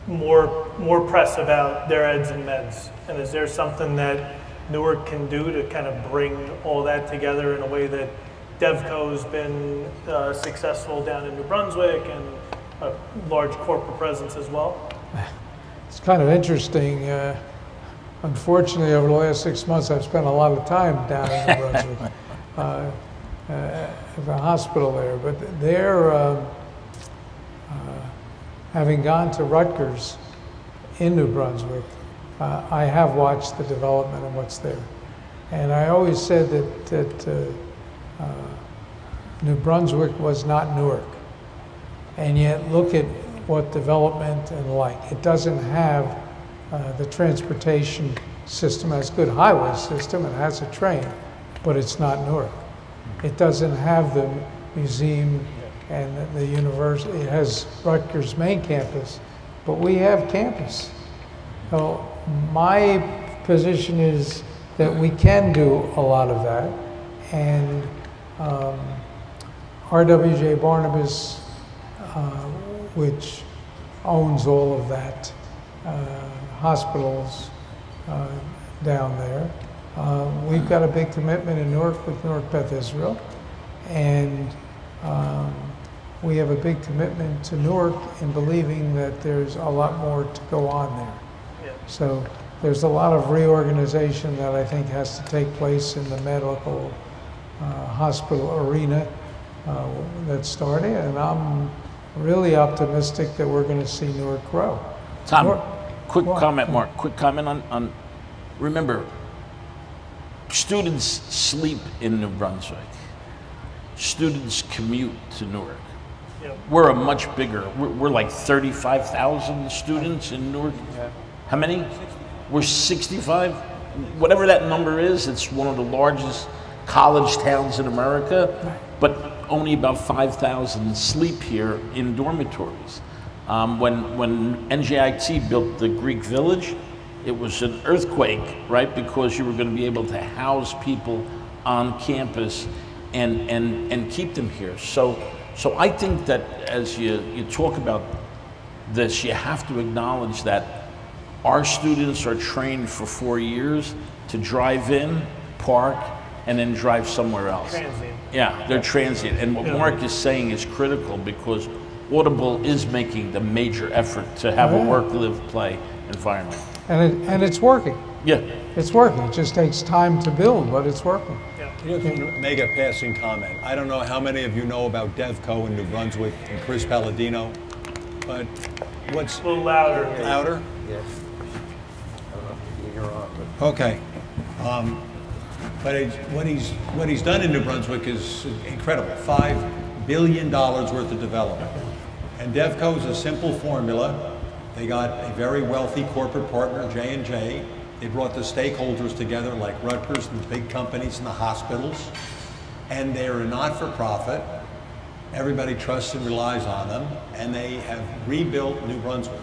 more press about their eds and meds. And is there something that Newark can do to kind of bring all that together in a way that DevCo's been successful down in New Brunswick, and a large corporate presence as well? It's kind of interesting. Unfortunately, over the last 6 months, I've spent a lot of time down in New Brunswick at the hospital there. But they're, having gone to Rutgers in New Brunswick, I have watched the development and what's there. And I always said that New Brunswick was not Newark. And yet, look at what development and like. It doesn't have the transportation system. It has a good highway system, it has a train, but it's not Newark. It doesn't have the museum and the university. It has Rutgers main campus, but we have campus. So my position is that we can do a lot of that, and RWJ Barnabas, which owns all of that, hospitals down there. We've got a big commitment in Newark with Newark Beth Israel, and we have a big commitment to Newark in believing that there's a lot more to go on there. Yeah. So there's a lot of reorganization that I think has to take place in the medical hospital arena that's starting, and I'm really optimistic that we're going to see Newark grow. Tom, Newark, quick comment, Mark. Quick comment on remember, students sleep in New Brunswick. Students commute to Newark. Yep. We're a much bigger, we're like 35,000 students in Newark. How many? We're 65. Whatever that number is, it's one of the largest college towns in America, but only about 5,000 sleep here in dormitories. When NJIT built the Greek Village, it was an earthquake, right? Because you were going to be able to house people on campus and keep them here. So I think that as you talk about this, you have to acknowledge that our students are trained for 4 years to drive in, park, and then drive somewhere else. Transient. Yeah, they're transient. And what Mark is saying is critical because Audible is making the major effort to have a work, live, play environment. And it's working. Yeah. It's working. It just takes time to build, but it's working. You know, to make a passing comment, I don't know how many of you know about DevCo in New Brunswick and Chris Palladino, but what's A little louder. louder? Yes. I don't know if you're on, but Okay. But what he's done in New Brunswick is incredible. $5 billion worth of development. And DevCo is a simple formula. They got a very wealthy corporate partner, J&J. They brought the stakeholders together like Rutgers and the big companies and the hospitals. And they are a not-for-profit. Everybody trusts and relies on them. And they have rebuilt New Brunswick.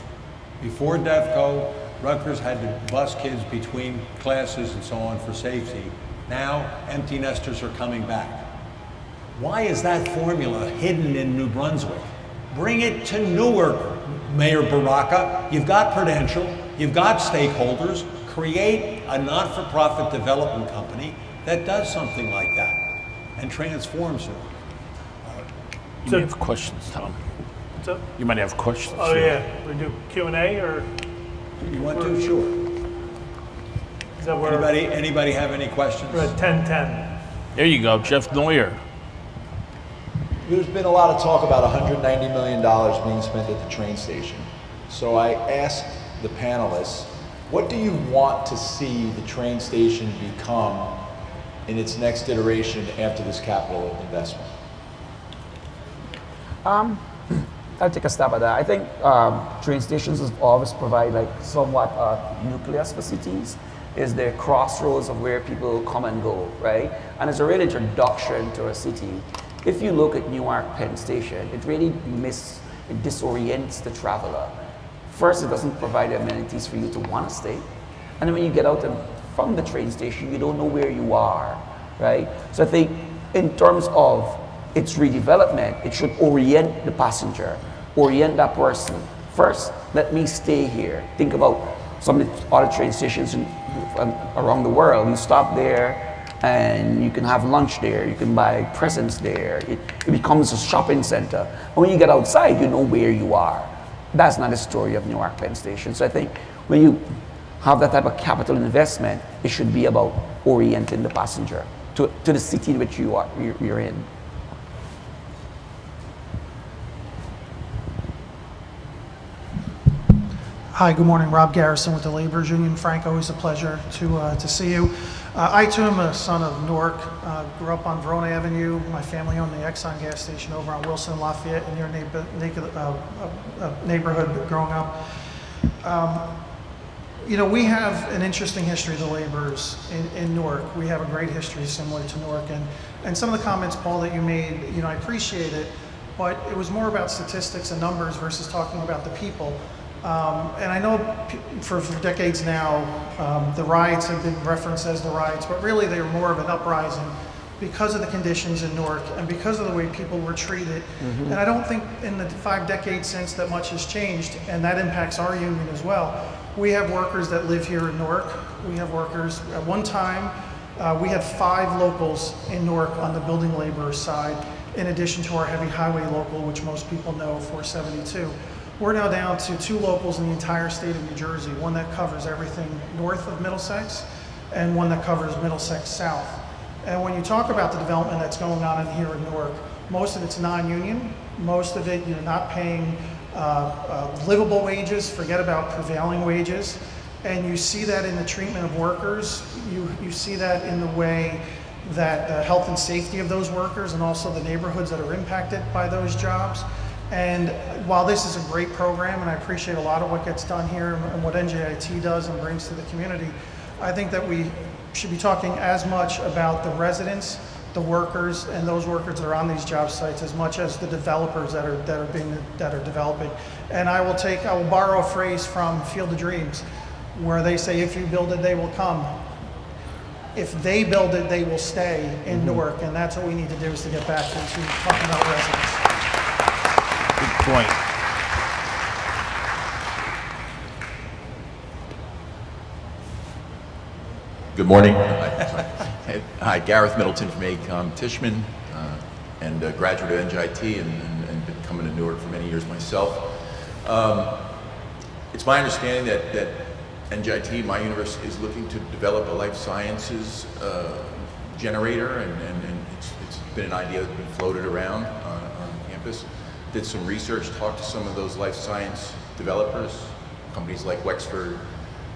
Before DevCo, Rutgers had to bus kids between classes and so on for safety. Now, empty nesters are coming back. Why is that formula hidden in New Brunswick? Bring it to Newark, Mayor Baraka. You've got Prudential, you've got stakeholders. Create a not-for-profit development company that does something like that and transforms it. You might have questions, Tom. What's up? You might have questions. Oh yeah, we do Q&A or You want to? Sure. is that where Anybody have any questions? we're at 10:10? There you go, Jeff Neuer. There's been a lot of talk about $190 million being spent at the train station. So I asked the panelists, what do you want to see the train station become in its next iteration after this capital investment? I'll take a stab at that. I think train stations have always provide like somewhat nucleus for cities. Is the crossroads of where people come and go, right? And it's a real introduction to a city. If you look at Newark Penn Station, it really it disorients the traveler. First, it doesn't provide amenities for you to want to stay. And then when you get out from the train station, you don't know where you are, right? So I think in terms of its redevelopment, it should orient the passenger, orient that person. First, let me stay here. Think about some of the other train stations around the world. You stop there and you can have lunch there, you can buy presents there. It becomes a shopping center. And when you get outside, you know where you are. That's not the story of Newark Penn Station. So I think when you have that type of capital investment, it should be about orienting the passenger to the city in which you're in. Hi, good morning. Rob Garrison with the Laborers Union. Frank, always a pleasure to see you. I too am a son of Newark. Grew up on Verona Avenue. My family owned the Exxon gas station over on Wilson and Lafayette in your neighborhood growing up. You know, we have an interesting history of the laborers in Newark. We have a great history similar to Newark. And some of the comments, Paul, that you made, you know, I appreciate it, but it was more about statistics and numbers versus talking about the people. And I know for decades now, the riots have been referenced as the riots, but really they were more of an uprising because of the conditions in Newark and because of the way people were treated. And I don't think in the 5 decades since that much has changed, and that impacts our union as well. We have workers that live here in Newark. We have workers, at one time, we had 5 locals in Newark on the building labor side, in addition to our heavy highway local, which most people know, 472. We're now down to 2 locals in the entire state of New Jersey, one that covers everything north of Middlesex and one that covers Middlesex South. And when you talk about the development that's going on in here in Newark, most of it's non-union. Most of it, you're not paying livable wages, forget about prevailing wages. And you see that in the treatment of workers. You see that in the way that the health and safety of those workers and also the neighborhoods that are impacted by those jobs. And while this is a great program, and I appreciate a lot of what gets done here and what NJIT does and brings to the community, I think that we should be talking as much about the residents, the workers, and those workers that are on these job sites as much as the developers that are developing. And I will borrow a phrase from Field of Dreams, where they say, if you build it, they will come. If they build it, they will stay in Newark, and that's what we need to do, is to get back to talking about residents. Good point. Good morning. Hi, Gareth Middleton from ACOM Tishman, and a graduate of NJIT and been coming to Newark for many years myself. It's my understanding that NJIT, my university, is looking to develop a life sciences generator, and it's been an idea that's been floated around on campus. Did some research, talked to some of those life science developers, companies like Wexford,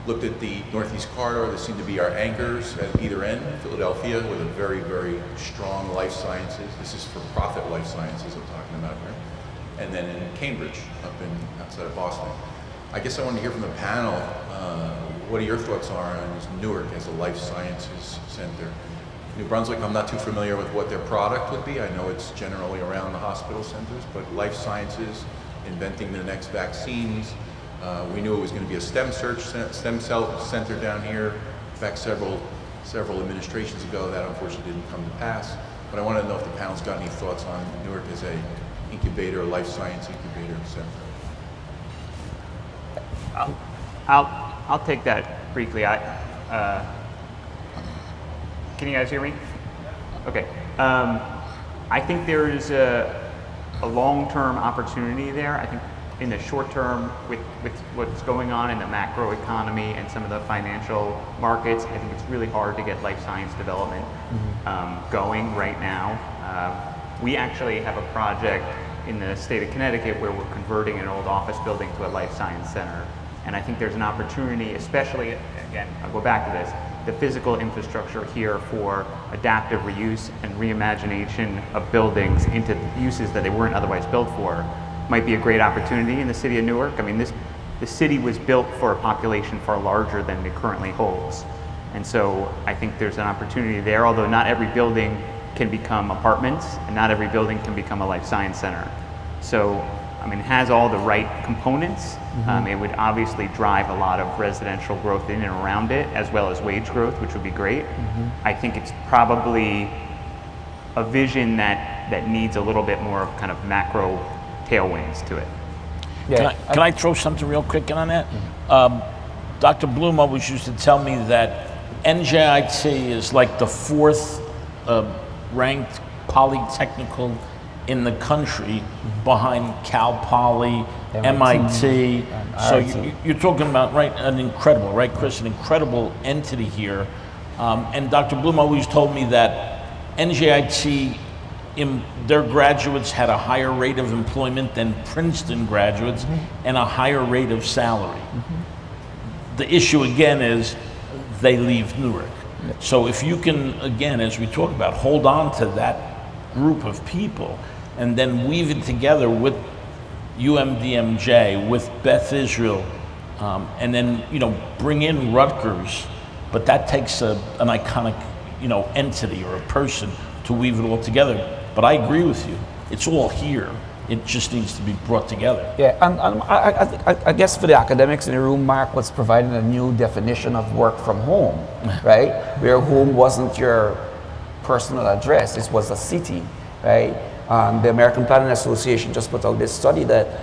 looked at the Northeast Corridor. There seem to be our anchors at either end. Philadelphia with a very, very strong life sciences. This is for profit life sciences I'm talking about here. And then in Cambridge, outside of Boston. I guess I want to hear from the panel, what your thoughts are on Newark as a life sciences center. New Brunswick, I'm not too familiar with what their product would be. I know it's generally around the hospital centers, but life sciences, inventing the next vaccines. We knew it was going to be a stem cell center down here. In fact, several administrations ago, that unfortunately didn't come to pass. But I want to know if the panel's got any thoughts on Newark as a incubator, life science incubator center. I'll take that briefly. Can you guys hear me? Okay. I think there is a long-term opportunity there. I think in the short term, with what's going on in the macro economy and some of the financial markets, I think it's really hard to get life science development going right now. We actually have a project in the state of Connecticut where we're converting an old office building to a life science center. And I think there's an opportunity, especially, again, I'll go back to this, the physical infrastructure here for adaptive reuse and reimagination of buildings into uses that they weren't otherwise built for might be a great opportunity in the city of Newark. I mean, the city was built for a population far larger than it currently holds. And so I think there's an opportunity there, although not every building can become apartments and not every building can become a life science center. So, I mean, it has all the right components. It would obviously drive a lot of residential growth in and around it, as well as wage growth, which would be great. I think it's probably a vision that needs a little bit more of kind of macro tailwinds to it. Yeah. Can I throw something real quick in on that? Dr. Bloom always used to tell me that NJIT is like the fourth ranked polytechnical in the country behind Cal Poly, MIT. So you're talking about, right, an incredible, right, Chris, an incredible entity here. And Dr. Bloom always told me that NJIT, their graduates had a higher rate of employment than Princeton graduates and a higher rate of salary. The issue again is they leave Newark. So if you can, again, as we talk about, hold on to that group of people and then weave it together with UMDMJ, with Beth Israel, and then, you know, bring in Rutgers, but that takes an iconic, you know, entity or a person to weave it all together. But I agree with you. It's all here. It just needs to be brought together. Yeah, and I guess for the academics in the room, Mark was providing a new definition of work from home, right? Where home wasn't your personal address, it was a city, right? The American Planning Association just put out this study that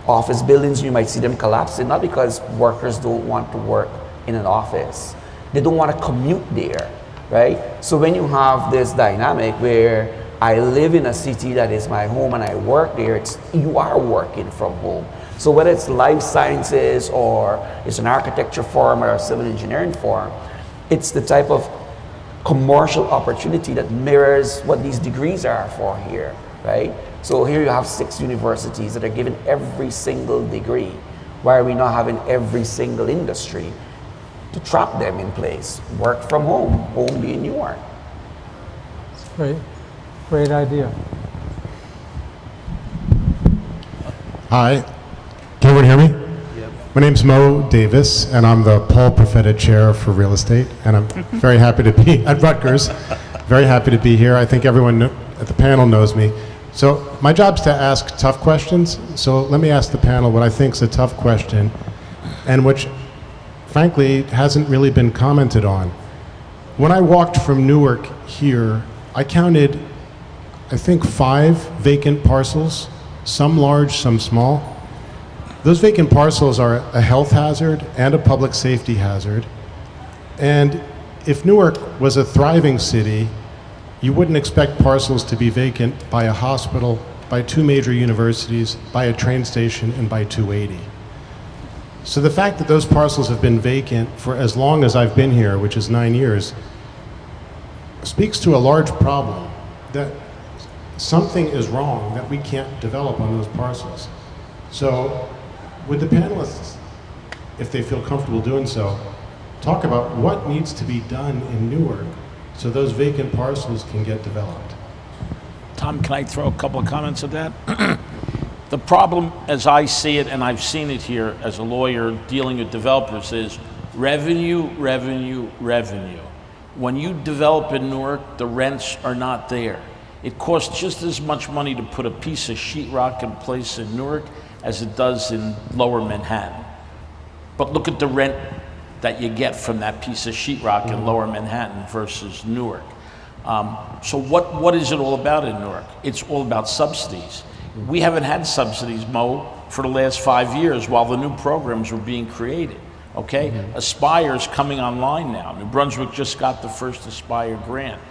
office buildings, you might see them collapsing, not because workers don't want to work in an office. They don't want to commute there, right? So when you have this dynamic where I live in a city that is my home and I work there, you are working from home. So whether it's life sciences or it's an architecture firm or a civil engineering firm, it's the type of commercial opportunity that mirrors what these degrees are for here, right? So here you have 6 universities that are giving every single degree. Why are we not having every single industry? to trap them in place. Work from home, home being Newark. Great idea. Hi, can everyone hear me? Yep. My name's Mo Davis, and I'm the Paul Profeta Chair for Real Estate, and I'm very happy to be at Rutgers. Very happy to be here. I think everyone at the panel knows me. So my job's to ask tough questions, so let me ask the panel what I think is a tough question, and which, frankly, hasn't really been commented on. When I walked from Newark here, I counted, I think, 5 vacant parcels, some large, some small. Those vacant parcels are a health hazard and a public safety hazard. And if Newark was a thriving city, you wouldn't expect parcels to be vacant by a hospital, by 2 major universities, by a train station, and by 280. So the fact that those parcels have been vacant for as long as I've been here, which is 9 years, speaks to a large problem, that something is wrong, that we can't develop on those parcels. So would the panelists, if they feel comfortable doing so, talk about what needs to be done in Newark so those vacant parcels can get developed? Tom, can I throw a couple of comments at that? The problem, as I see it, and I've seen it here as a lawyer dealing with developers, is revenue, revenue, revenue. When you develop in Newark, the rents are not there. It costs just as much money to put a piece of sheetrock in place in Newark as it does in Lower Manhattan. But look at the rent that you get from that piece of sheetrock in Lower Manhattan versus Newark. So what is it all about in Newark? It's all about subsidies. We haven't had subsidies, Mo, for the last 5 years while the new programs were being created, okay? Aspire's coming online now. New Brunswick just got the first Aspire grant.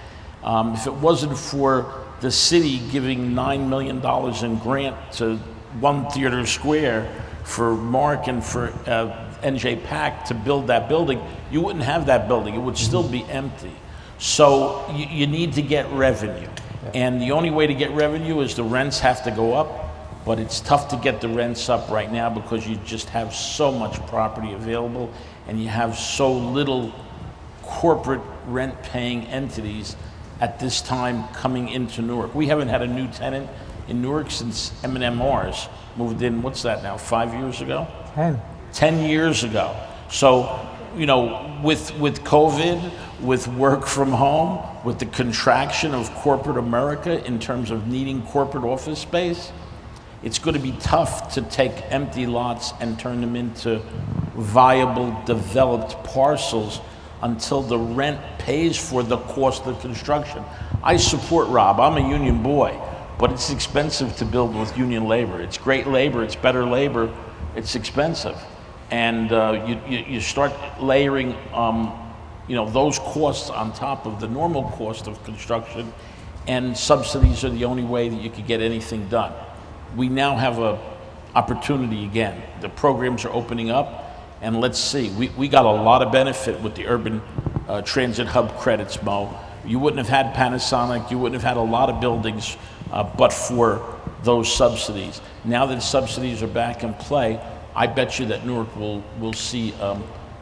If it wasn't for the city giving $9 million in grant to One Theater Square for Mark and for NJIT to build that building, you wouldn't have that building. It would still be empty. So you need to get revenue. And the only way to get revenue is the rents have to go up, but it's tough to get the rents up right now because you just have so much property available and you have so little corporate rent-paying entities at this time coming into Newark. We haven't had a new tenant in Newark since M&M's moved in, what's that now, 5 years ago? 10 years ago. So, you know, with COVID, with work from home, with the contraction of corporate America in terms of needing corporate office space, it's going to be tough to take empty lots and turn them into viable, developed parcels until the rent pays for the cost of construction. I support Rob. I'm a union boy, but it's expensive to build with union labor. It's great labor, it's better labor, it's expensive. And you start layering those costs on top of the normal cost of construction, and subsidies are the only way that you could get anything done. We now have an opportunity again. The programs are opening up, and let's see. We got a lot of benefit with the urban transit hub credits, Mo. You wouldn't have had Panasonic, you wouldn't have had a lot of buildings but for those subsidies. Now that subsidies are back in play, I bet you that Newark will see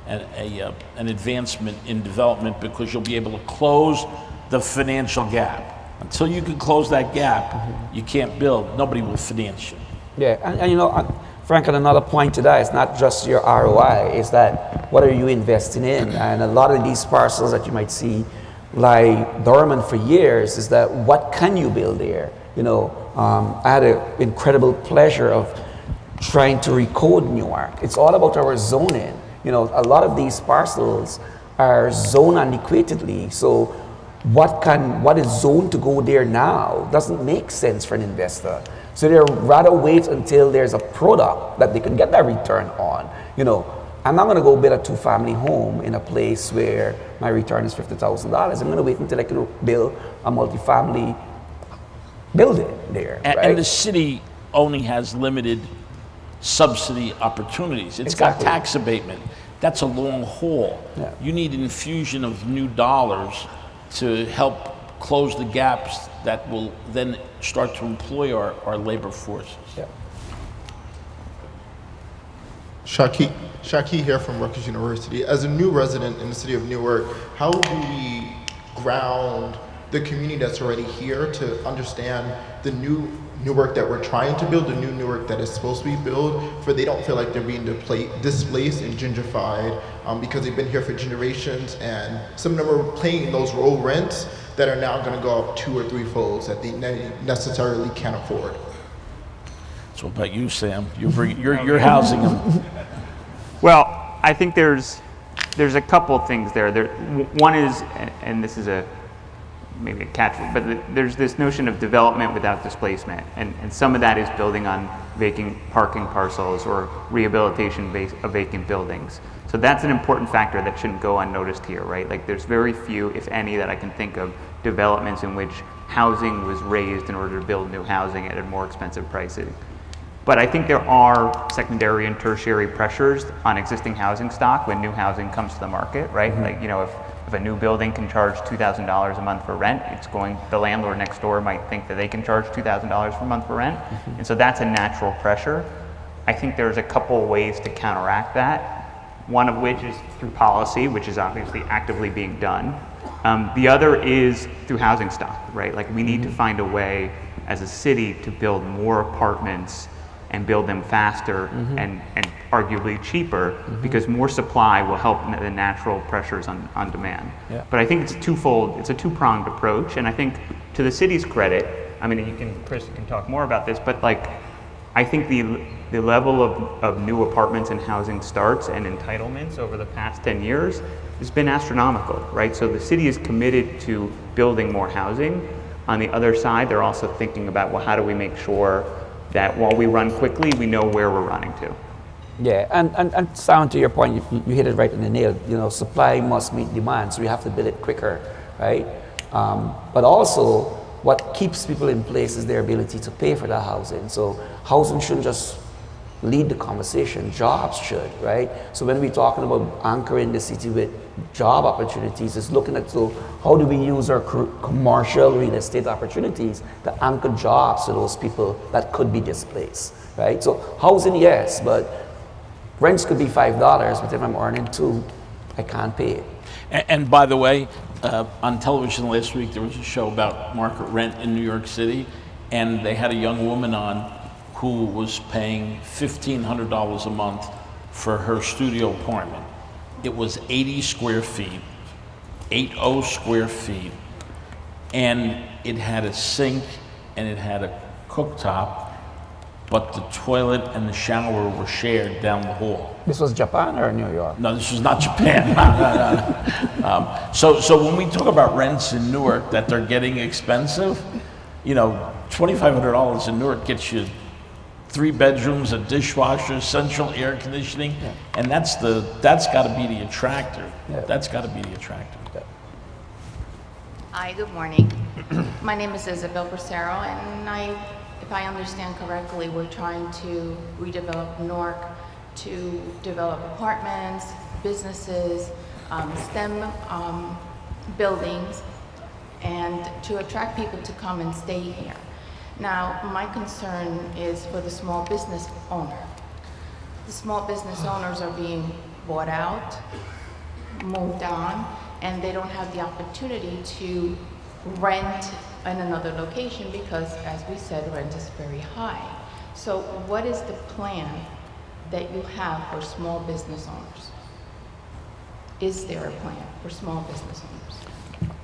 an advancement in development because you'll be able to close the financial gap. Until you can close that gap, you can't build. Nobody will finance you. Yeah, and you know, Frank, and another point to that, it's not just your ROI, it's that what are you investing in? And a lot of these parcels that you might see like dormant for years is that what can you build there? You know, I had an incredible pleasure of trying to recode Newark. It's all about our zoning. You know, a lot of these parcels are zoned unequatedly, so what is zoned to go there now doesn't make sense for an investor. So they'd rather wait until there's a product that they can get that return on. You know, I'm not going to go build a 2-family home in a place where my return is $50,000. I'm going to wait until I can build a multifamily building there. And the city only has limited subsidy opportunities. It's got tax abatement. That's a long haul. Yeah. You need infusion of new dollars to help close the gaps that will then start to employ our labor forces. Yeah. Shaki, Shaki here from Rutgers University. As a new resident in the city of Newark, how do we ground the community that's already here to understand the new Newark that we're trying to build, the new Newark that is supposed to be built, for they don't feel like they're being displaced and gentrified because they've been here for generations, and some of them are paying those low rents that are now going to go up 2 or 3 folds that they necessarily can't afford. So what about you, Sam? You're housing them. Well, I think there's a couple things there. One is, and this is maybe a catch, but there's this notion of development without displacement, and some of that is building on vacant parking parcels or rehabilitation of vacant buildings. So that's an important factor that shouldn't go unnoticed here, right? Like there's very few, if any, that I can think of developments in which housing was raised in order to build new housing at a more expensive pricing. But I think there are secondary and tertiary pressures on existing housing stock when new housing comes to the market, right? Mm-hmm. Like, you know, if a new building can charge $2,000 a month for rent, the landlord next door might think that they can charge $2,000 per month for rent. Mm-hmm. And so that's a natural pressure. I think there's a couple ways to counteract that. One of which is through policy, which is obviously actively being done. The other is through housing stock, right? Like we need to find a way as a city to build more apartments and build them faster and arguably cheaper because more supply will help the natural pressures on demand. Yeah. But I think it's a two-pronged approach, and I think to the city's credit, I mean, Chris can talk more about this, but like, I think the level of new apartments and housing starts and entitlements over the past 10 years has been astronomical, right? So the city is committed to building more housing. On the other side, they're also thinking about, well, how do we make sure that while we run quickly, we know where we're running to. Yeah, and Sam, to your point, you hit it right in the nail. You know, supply must meet demand, so we have to build it quicker, right? But also, what keeps people in place is their ability to pay for that housing. So housing shouldn't just lead the conversation, jobs should, right? So when we're talking about anchoring the city with job opportunities, it's looking at, so how do we use our commercial real estate opportunities to anchor jobs to those people that could be displaced, right? So housing, yes, but rents could be $5, but if I'm earning $2, I can't pay it. And by the way, on television last week, there was a show about market rent in New York City, and they had a young woman on who was paying $1,500 a month for her studio apartment. It was 80 square feet, 80 square feet, and it had a sink and it had a cooktop, but the toilet and the shower were shared down the hall. This was Japan or New York? No, this was not Japan. No. So when we talk about rents in Newark, that they're getting expensive, you know, $2,500 in Newark gets you 3 bedrooms, a dishwasher, central air conditioning, and that's got to be the attractor. Yeah. That's got to be the attractor. Yeah. Hi, good morning. My name is Isabel Bracero, and if I understand correctly, we're trying to redevelop Newark to develop apartments, businesses, STEM buildings, and to attract people to come and stay here. Now, my concern is for the small business owner. The small business owners are being bought out, moved on, and they don't have the opportunity to rent in another location because, as we said, rent is very high. So what is the plan that you have for small business owners? Is there a plan for small business owners?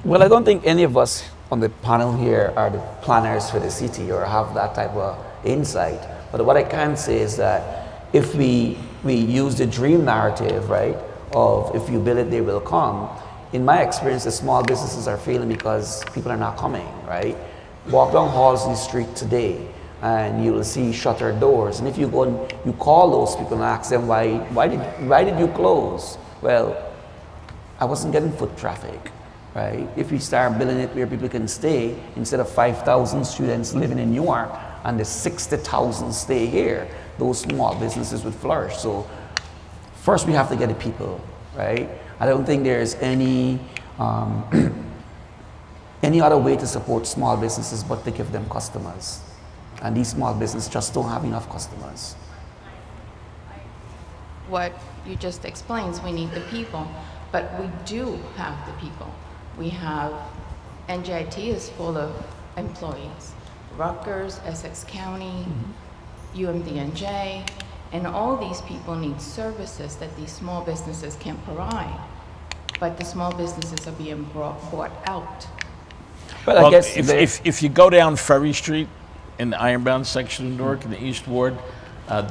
Well, I don't think any of us on the panel here are the planners for the city or have that type of insight. But what I can say is that if we use the dream narrative, right, of if you build it, they will come, in my experience, the small businesses are failing because people are not coming, right? Walk down Halsey Street today and you will see shuttered doors. And if you go and you call those people and ask them, why did you close? Well, I wasn't getting foot traffic. Right? If we start building it where people can stay, instead of 5,000 students living in Newark and the 60,000 stay here, those small businesses would flourish. So first we have to get the people, right? I don't think there's any other way to support small businesses but to give them customers. And these small businesses just don't have enough customers. what you just explained, we need the people, but we do have the people. We have, NJIT is full of employees. Rutgers, Essex County, UMDNJ, and all these people need services that these small businesses can provide. But the small businesses are being bought out. But Well, I guess if you go down Ferry Street in the Ironbound section of Newark, in the East Ward,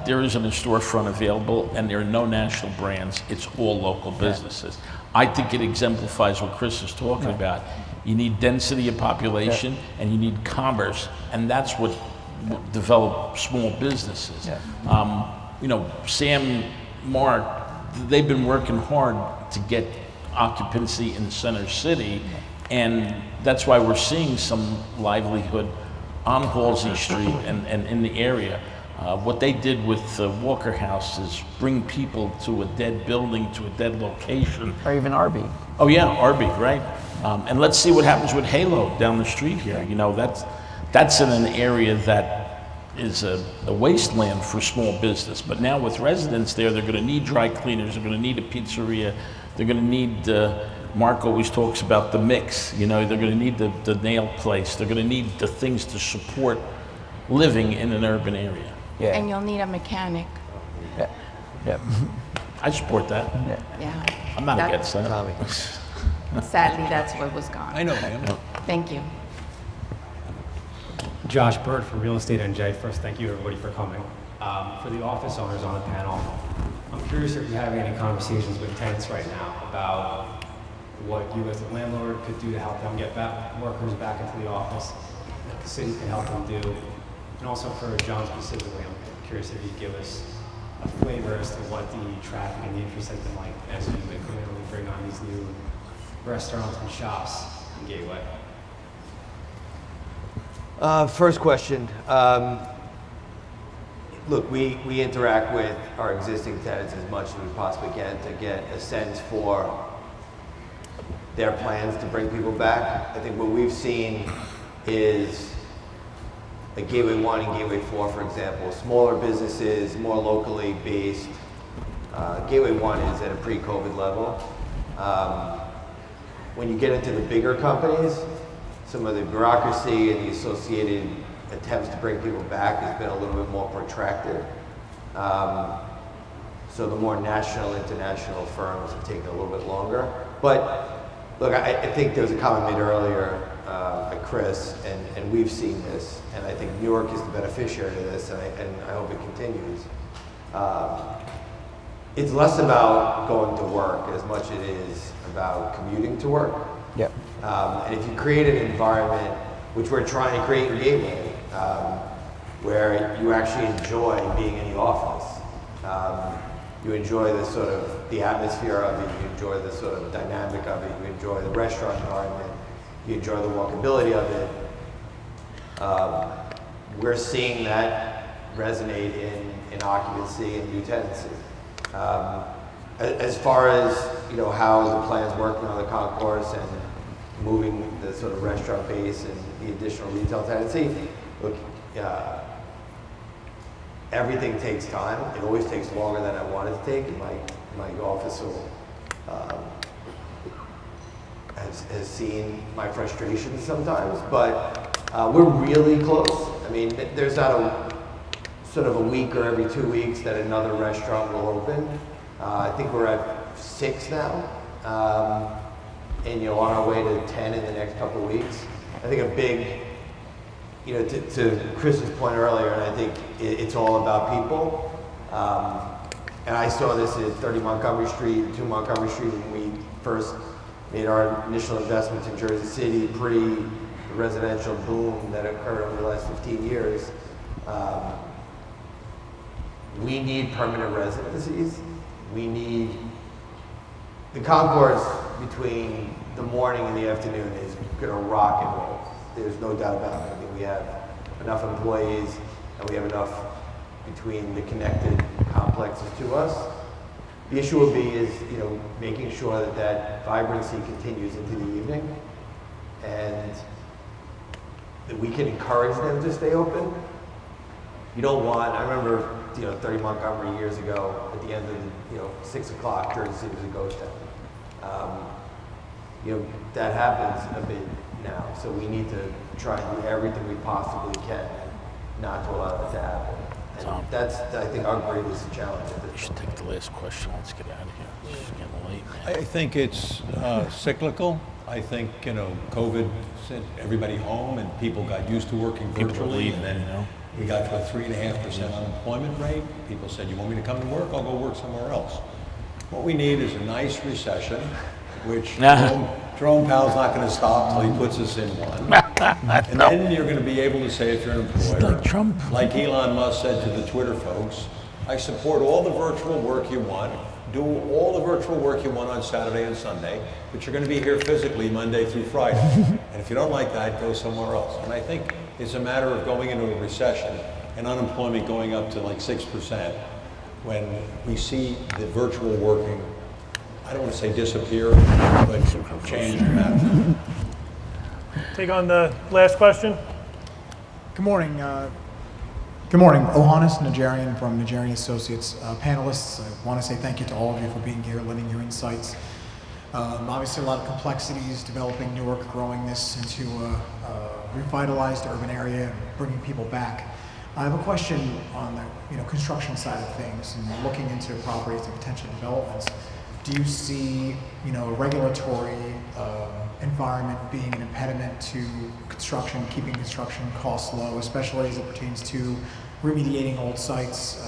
there isn't a storefront available, and there are no national brands. It's all local businesses. I think it exemplifies what Chris is talking about. You need density of population, and you need commerce, and that's what develops small businesses. You know, Sam, Mark, they've been working hard to get occupancy in Center City, and that's why we're seeing some livelihood on Halsey Street and in the area. What they did with Walker House is bring people to a dead building, to a dead location. or even Arby. Oh yeah, Arby, right? And let's see what happens with Halo down the street here. You know, that's in an area that is a wasteland for small business. But now with residents there, they're going to need dry cleaners, they're going to need a pizzeria, they're going to need, Mark always talks about the mix, you know, they're going to need the nail place, they're going to need the things to support living in an urban area. Yeah. And you'll need a mechanic. Yeah. Yeah. I support that. Yeah. I'm not That- against that. Tommy. Sadly, that's what was gone. I know, ma'am. Thank you. Josh Bird from Real Estate NJ. First, thank you everybody for coming. For the office owners on the panel, I'm curious if you're having any conversations with tenants right now about what you as a landlord could do to help them get workers back into the office, what the city can help them do. And also for John specifically, I'm curious if you'd give us a flavor as to what the traffic and the interest has been like as you incrementally bring on these new restaurants and shops in Gateway. First question. Look, we interact with our existing tenants as much as we possibly can to get a sense for their plans to bring people back. I think what we've seen is like Gateway 1 and Gateway 4, for example, smaller businesses, more locally based. Gateway 1 is at a pre-COVID level. When you get into the bigger companies, some of the bureaucracy and the associated attempts to bring people back has been a little bit more protracted. So the more national, international firms have taken a little bit longer. But look, I think there was a comment made earlier by Chris, and we've seen this, and I think Newark is the beneficiary of this, and I hope it continues. It's less about going to work as much as it is about commuting to work. Yep. And if you create an environment, which we're trying to create in Gateway, where you actually enjoy being in the office, you enjoy the sort of the atmosphere of it, you enjoy the sort of dynamic of it, you enjoy the restaurant environment, you enjoy the walkability of it. We're seeing that resonate in occupancy and new tenancy. As far as how the plan's working on the concourse and moving the sort of restaurant base and the additional retail tenancy, look, everything takes time. It always takes longer than I want it to take, and my office has seen my frustrations sometimes, but we're really close. I mean, there's not a sort of a week or every 2 weeks that another restaurant will open. I think we're at 6 now, and on our way to 10 in the next couple of weeks. I think a big, to Chris's point earlier, and I think it's all about people. And I saw this at 30 Montgomery Street, 2 Montgomery Street when we first made our initial investments in Jersey City, pre the residential boom that occurred over the last 15 years. We need permanent residencies. We need the concourse between the morning and the afternoon is going to rock and roll. There's no doubt about it. I think we have enough employees and we have enough between the connected complexes to us. The issue will be is, making sure that vibrancy continues into the evening and that we can encourage them to stay open. You don't want, I remember 30 Montgomery years ago, at the end of the 6 o'clock, Jersey City was a ghost town. That happens a bit now, so we need to try and do everything we possibly can not to allow that to happen. And that's, I think, our greatest challenge. We should take the last question. Let's get out of here. It's getting late, man. I think it's cyclical. I think, COVID sent everybody home and people got used to working virtually. And then we got to a 3.5% unemployment rate. People said, you want me to come to work? I'll go work somewhere else. What we need is a nice recession, which Jerome Powell's not going to stop until he puts us in one. And then you're going to be able to say, if you're an employer, like Elon Musk said to the Twitter folks, I support all the virtual work you want. Do all the virtual work you want on Saturday and Sunday, but you're going to be here physically Monday through Friday. And if you don't like that, go somewhere else. And I think it's a matter of going into a recession and unemployment going up to like 6% when we see the virtual working, I don't want to say disappear, but change dramatically. Take on the last question. Good morning. Good morning. Ohanis Najarian from Najarian Associates. Panelists, I want to say thank you to all of you for being here, lending your insights. Obviously, a lot of complexities developing Newark, growing this into a revitalized urban area, and bringing people back. I have a question on the construction side of things and looking into properties and potential developments. Do you see a regulatory environment being an impediment to construction, keeping construction costs low, especially as it pertains to remediating old sites?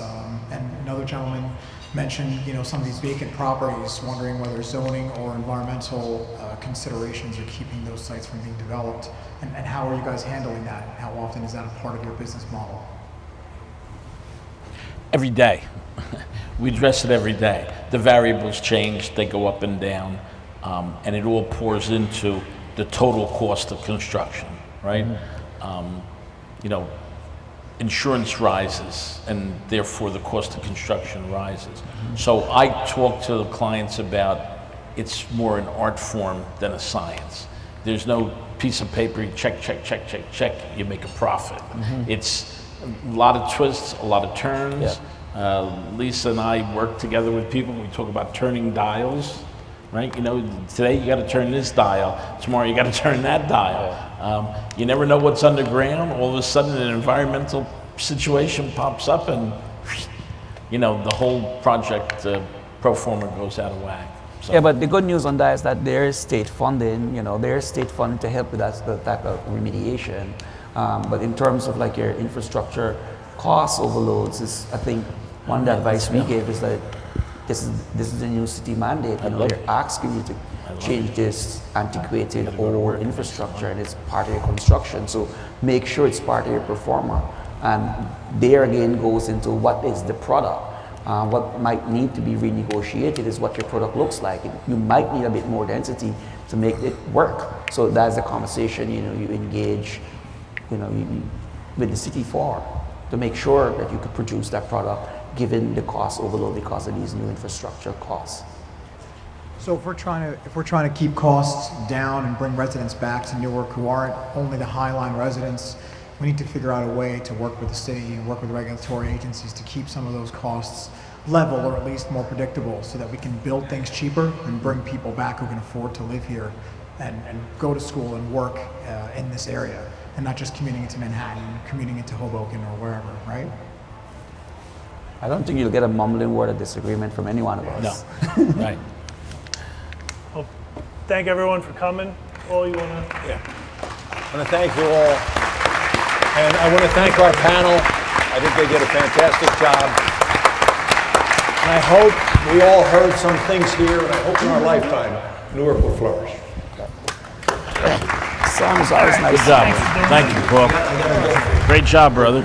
And another gentleman mentioned some of these vacant properties, wondering whether zoning or environmental considerations are keeping those sites from being developed. And how are you guys handling that? How often is that a part of your business model? Every day. We address it every day. The variables change, they go up and down, and it all pours into the total cost of construction, right? Insurance rises, and therefore the cost of construction rises. So I talk to the clients about it's more an art form than a science. There's no piece of paper, you check, you make a profit. It's a lot of twists, a lot of turns. Lisa and I work together with people. We talk about turning dials, right? Today you got to turn this dial. Tomorrow you got to turn that dial. You never know what's underground. All of a sudden an environmental situation pops up and, the whole project pro forma goes out of whack. So. Yeah, but the good news on that is that there is state funding, there is state funding to help with that type of remediation. But in terms of like your infrastructure cost overloads, is I think one of the advice we give is that this is the new city mandate. They're asking you to change this antiquated old infrastructure, and it's part of your construction. So make sure it's part of your performer. And there again goes into what is the product. What might need to be renegotiated is what your product looks like. You might need a bit more density to make it work. So that's the conversation you engage with the city for, to make sure that you could produce that product given the cost overload because of these new infrastructure costs. So if we're trying to keep costs down and bring residents back to Newark who aren't only the Highline residents, we need to figure out a way to work with the city and work with regulatory agencies to keep some of those costs level, or at least more predictable, so that we can build things cheaper and bring people back who can afford to live here and go to school and work in this area, and not just commuting into Manhattan, commuting into Hoboken or wherever, right? I don't think you'll get a mumbling word of disagreement from any one of us. No, right. Well, thank everyone for coming. Paul, you want to? Yeah. I want to thank you all. And I want to thank our panel. I think they did a fantastic job. And I hope we all heard some things here, and I hope in our lifetime, Newark will flourish. Sounds always nice. Good job. Thank you, Paul. Great job, brother.